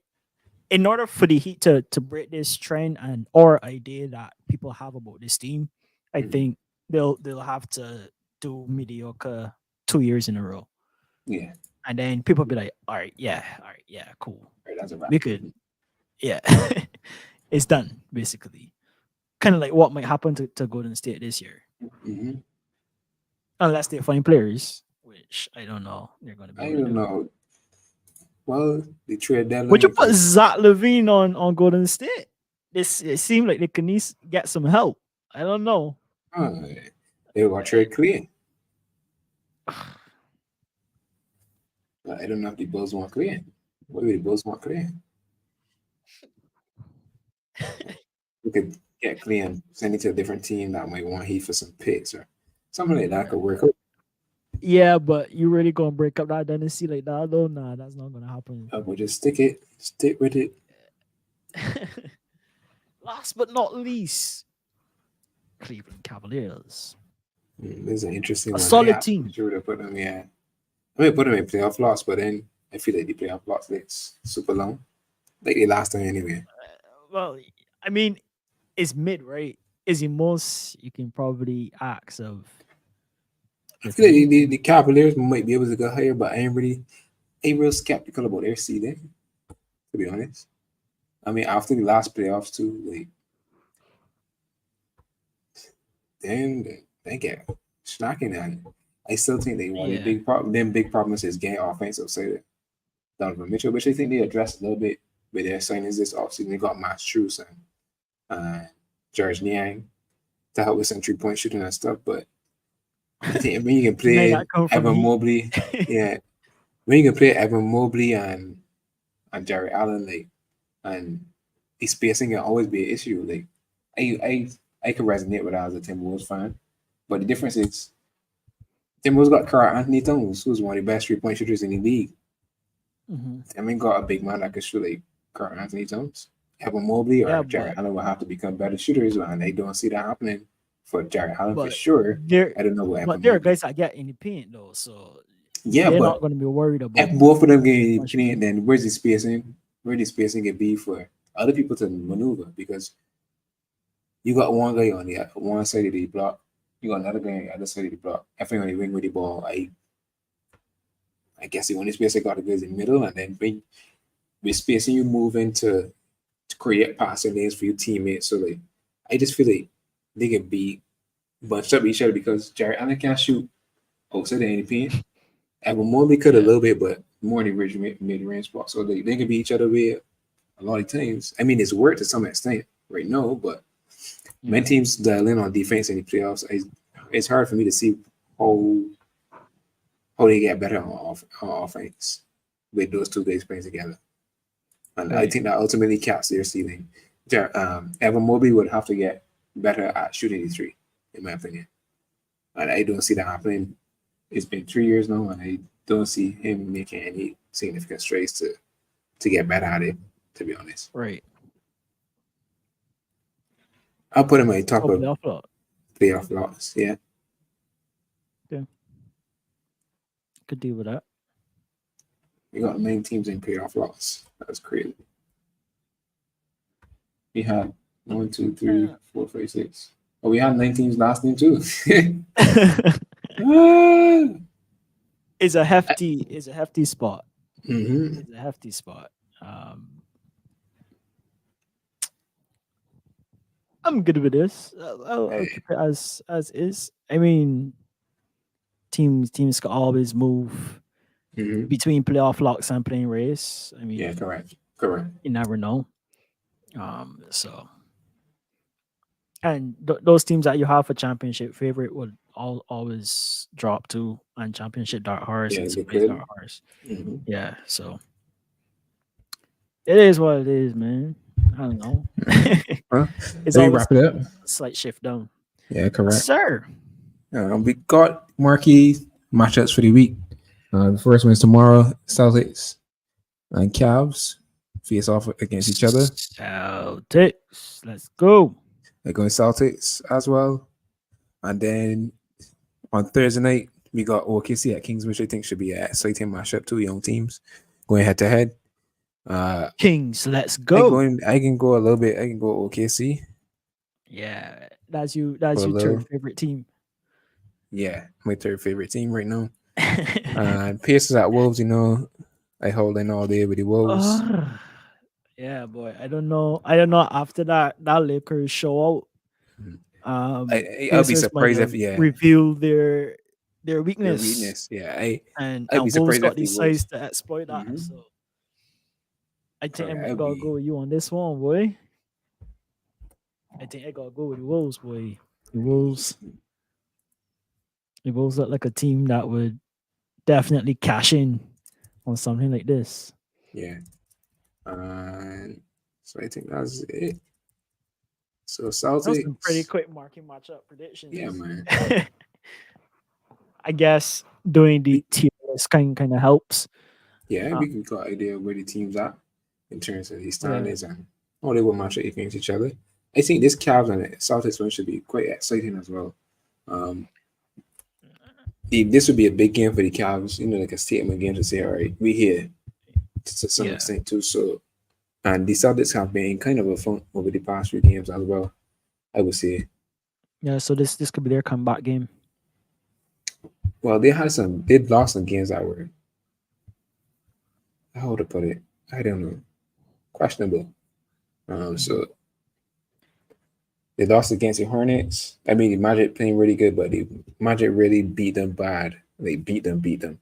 in order for the Heat to break this trend and or idea that people have about this team, I Mm-hmm. think they'll have to do mediocre 2 years in a row, Yeah, and then people be like, all right, yeah, cool, right. That's a wrap. we could, yeah, it's done basically. Kind of like what might happen to Golden State this year, Mm-hmm. unless they find players, which I don't know they're going to be I able to don't do. know. Well, the trade Would you deadline put comes. Zach Levine on Golden State? It seemed like they could get some help. I don't know. Uh, they got trade clear. I don't know if the Bulls want Clay. What do the Bulls want Clay? We could get Clay and send it to a different team that might want Heat for some picks or something like that could work out. Yeah, but you really gonna break up that dynasty like that though? Nah, that's not gonna happen. We'll just stick with it. Last but not least, Cleveland Cavaliers. This is an interesting A one. I solid am team. sure to put them. Yeah, I mean put them in playoff loss, but then I feel like the playoff loss is super long, like the last time anyway. Well, I mean, it's mid, right? Is the most you can probably ask of I the feel like team. the Cavaliers might be able to go higher, but ain't real skeptical about their seeding, to be honest. I mean, after the last playoffs too, like then they get snacking at it. I still think they want a Yeah. big problem. Them big problems is getting offensive side. Donovan Mitchell, which I think they addressed a little bit with their signings this offseason. They got Max Strus and George Niang to help with some 3-point shooting and stuff. But I think when you can May play not come from Evan Heat. Mobley, yeah, when you can play Evan Mobley and Jerry Allen, like, and the spacing can always be an issue. Like, I can resonate with that as a Timberwolves fan, but the difference is Timberwolves got Carl Anthony Towns, who's one of the best 3-point shooters in the league. Mhm. I mean, got a big man that can shoot like Carl Anthony Towns. Evan Mobley Yeah, or Jared Allen will have to become better shooters, and they don't see that happening for Jared Allen for but sure. there, I don't know what but Evan there are Mobley. guys that get in the paint though, so Yeah, they're not but going to be worried if about both of them get punching. playing, then where's the spacing? Where the spacing can be for other people to maneuver? Because you got one guy on the one side of the block, you got another guy on the other side of the block. If you're on the wing with the ball, I guess the only space I got to go is in the middle, and then when with spacing you move into to create passing lanes for your teammates. So like, I just feel like they can be bunched up each other because Jared Allen can't shoot outside of any paint. Evan Mobley could a Yeah, little bit, but more in the mid range spot. So they can be each other with a lot of times. I mean, it's worked to some extent right now, but when yeah, teams dial in on defense in the playoffs, it's hard for me to see how how they get better on offense with those two guys playing together. And I right. think that ultimately caps their ceiling. Evan Mobley would have to get better at shooting the three, in my opinion. And I don't see that happening. It's been 3 years now, and I don't see him making any significant strides to get better at it, to be honest. Right. I'll put him at the top So of playoff lot. playoff loss. Yeah. Yeah, could deal with that. We got 9 teams in playoff loss. That's crazy. We had 1, 2, 3, 4, 5, 6. Oh, we had 9 teams last name too. Ah! It's a hefty spot. Mhm. It's a hefty spot. Um, I'm good with this. I'll Hey. keep it as is. I mean, teams can always move Mhm. between playoff locks and playing race. I Yeah, mean, correct. Correct. you never know. So and those teams that you have for championship favorite would always drop to and championship dark horse Yeah, and they space dark could. horse. Mhm. Yeah, so it is what it is, man. I don't know. Well, It's let me always wrap it up. a slight shift down. Yeah, Yes, correct. sir. We got marquee matchups for the week. The first one is tomorrow. Celtics and Cavs face off against each other. Celtics. Let's go. They're going Celtics as well. And then on Thursday night, we got OKC at Kings, which I think should be an exciting matchup. Two young teams going head to head. Kings, let's I go. can go a little bit. I can go OKC Yeah, that's you. That's for a your third little. favorite team. Yeah, my third favorite team right now. And Pacers at Wolves, I hold in all day with the Wolves. Yeah, boy. I don't know. I don't know. After that Lakers show Mhm. out, I'll be Pacers might surprised if have revealed their their weakness, weakness. Yeah, I'd be and Wolves surprised got if the the size Wolves. to exploit that. Mm-hmm. So I think I Correct. might gotta go with you on this one, boy. I think I gotta go with the Wolves, boy. The Wolves. The Wolves look like a team that would definitely cash in on something like this. Yeah. And so I think that's it. So That was some pretty Celtics. quick marking matchup Yeah, predictions. man. I guess doing the We, tier list kind of helps. yeah, Uh, we can got idea of where the teams are in terms of the yeah, standings and how they will match up against each other. I think this Cavs and Celtics one should be quite exciting as well. Um, this would be a big game for the Cavs, like a statement game to say, all right, we here to some yeah, extent too. So, and the Celtics have been kind of a fun over the past few games as well, I would say. yeah. So this could be their comeback game. Well, they'd lost some games that were, how to put it, I don't know, questionable. Mhm. So they lost against the Hornets. I mean, the Magic playing really good, but the Magic really beat them bad. They beat them,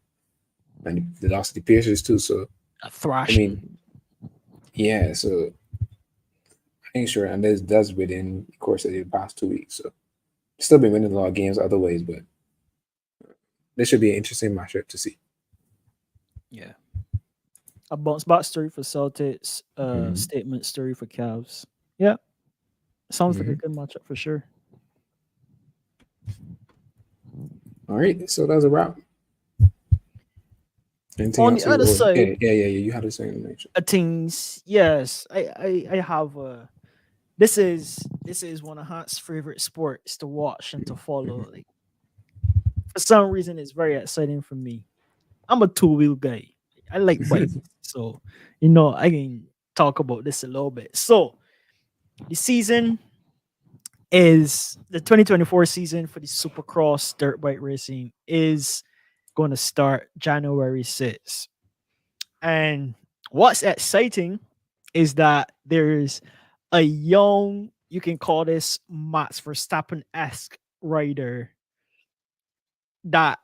and they lost to the Pacers too. So A I mean, thrashing. yeah. So I ain't sure, and that's within the course of the past 2 weeks. So still been winning a lot of games other ways, but this should be an interesting matchup to see. Yeah, a bounce back story for Celtics. Mm-hmm. Statement story for Cavs. Yeah, sounds like a Mm-hmm. good matchup for sure. All right, so that's a wrap. Anything On the else? other Yeah, side, yeah, yeah, yeah. You had to say in nature. things. Yes, I have a. This is one of Hunt's favorite sports to watch and to follow. Mm-hmm. Like for some reason, it's very exciting for me. I'm a two-wheel guy. I like bikes, so I can talk about this a little bit. So the season is the 2024 season for the Supercross dirt bike racing is going to start January 6th. And what's exciting is that there's a young, you can call this Max Verstappen esque rider that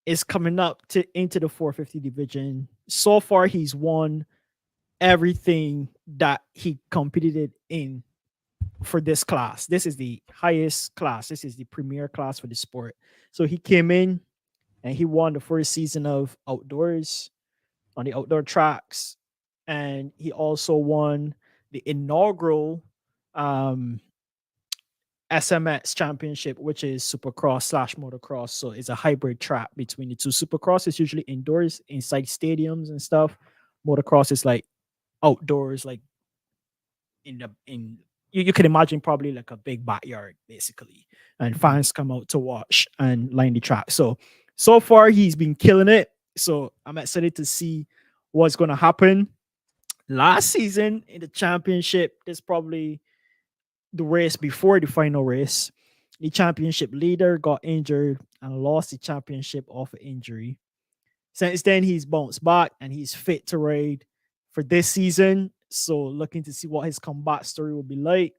is coming up to into the 450 division. So far, he's won everything that he competed in for this class. This is the highest class. This is the premier class for the sport. So he came in and he won the first season of outdoors on the outdoor tracks, and he also won the inaugural um, SMX championship, which is supercross slash motocross. So it's a hybrid track between the two. Supercross is usually indoors inside stadiums and stuff. Motocross is like outdoors, like in you can imagine probably like a big backyard basically, and fans come out to watch and line the track. So far he's been killing it. So I'm excited to see what's going to happen. Last season in the championship, there's probably the race before the final race. The championship leader got injured and lost the championship off of injury. Since then, he's bounced back and he's fit to ride for this season. So, looking to see what his comeback story will be like.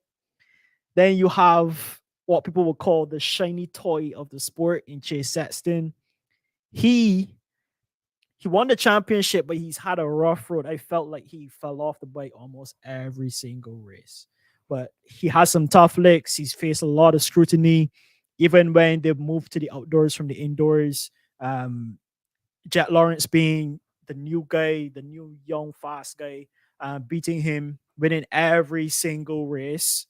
Then you have what people will call the shiny toy of the sport in Chase Sexton. He he won the championship, but he's had a rough road. I felt like he fell off the bike almost every single race. But he has some tough licks. He's faced a lot of scrutiny, even when they've moved to the outdoors from the indoors. Um, Jack Lawrence being the new guy, the new young fast guy, beating him, winning every single race.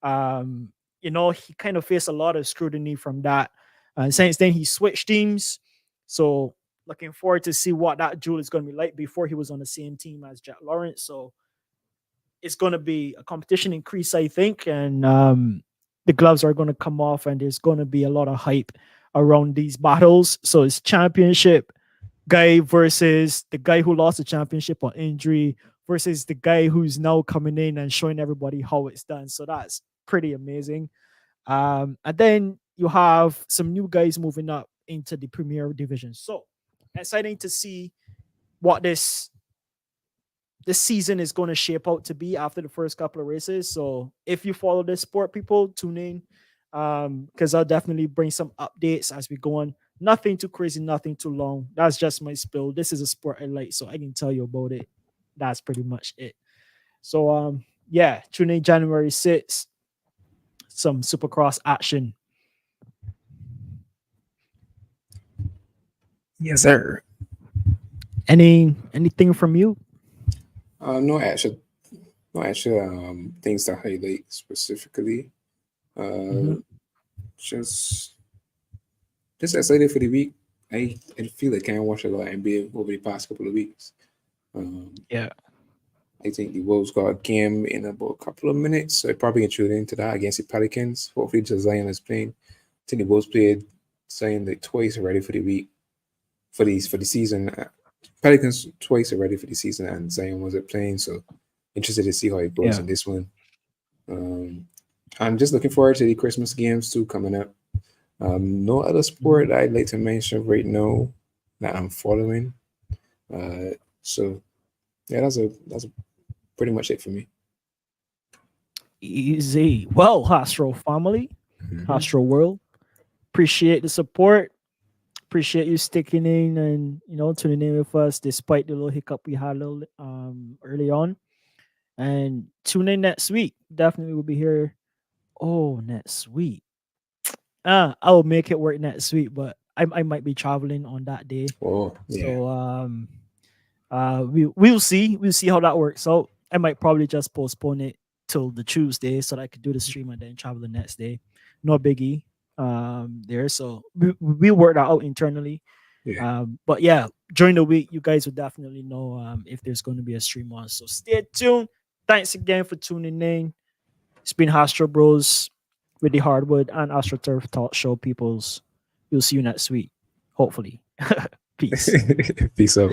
Um, he kind of faced a lot of scrutiny from that. And since then, he switched teams. So looking forward to see what that duel is going to be like before he was on the same team as Jack Lawrence. So it's going to be a competition increase, I think, and the gloves are going to come off, and there's going to be a lot of hype around these battles. So it's championship guy versus the guy who lost the championship on injury versus the guy who's now coming in and showing everybody how it's done. So that's pretty amazing. And then you have some new guys moving up into the Premier Division. So exciting to see what this season is going to shape out to be after the first couple of races. So if you follow this sport, people, tune in because I'll definitely bring some updates as we go on. Nothing too crazy, nothing too long. That's just my spill. This is a sport I like, so I can tell you about it. That's pretty much it. So yeah, tune in January 6th. Some supercross action. Yes, sir. Anything from you? No actual, no actual things to highlight specifically. Mm-hmm. Uh, just just excited for the week. I feel like I can watch a lot of NBA over the past couple of weeks. Um, Yeah. I think the Wolves got a game in about a couple of minutes, so I probably can tune into that against the Pelicans. Hopefully, just Zion is playing. I think the Wolves played Zion like twice already for the week for the season. Pelicans twice already for the season, and Zion wasn't playing, so interested to see how it goes Yeah. in this one. Um, I'm just looking forward to the Christmas games too coming up. No other Mm-hmm. sport that I'd like to mention right now that I'm following. Uh, so yeah, that's pretty much it for me. Easy. Well, Astro family, Mhm. Astro world, appreciate the support. Appreciate you sticking in and tuning in with us despite the little hiccup we had early on. And tune in next week. Definitely will be here. Oh, next week. I will make it work next week, but I might be traveling on that day. Oh yeah, So we'll see. We'll see how that works out. I might probably just postpone it till the Tuesday so that I could do the stream and then travel the next day. No biggie there. So we work that out internally. yeah. But yeah, during the week, you guys will definitely know if there's going to be a stream on. So stay tuned. Thanks again for tuning in. It's been Astro Bros with the Hardwood and AstroTurf Talk Show peoples. We'll see you next week. Hopefully. Peace. Peace out.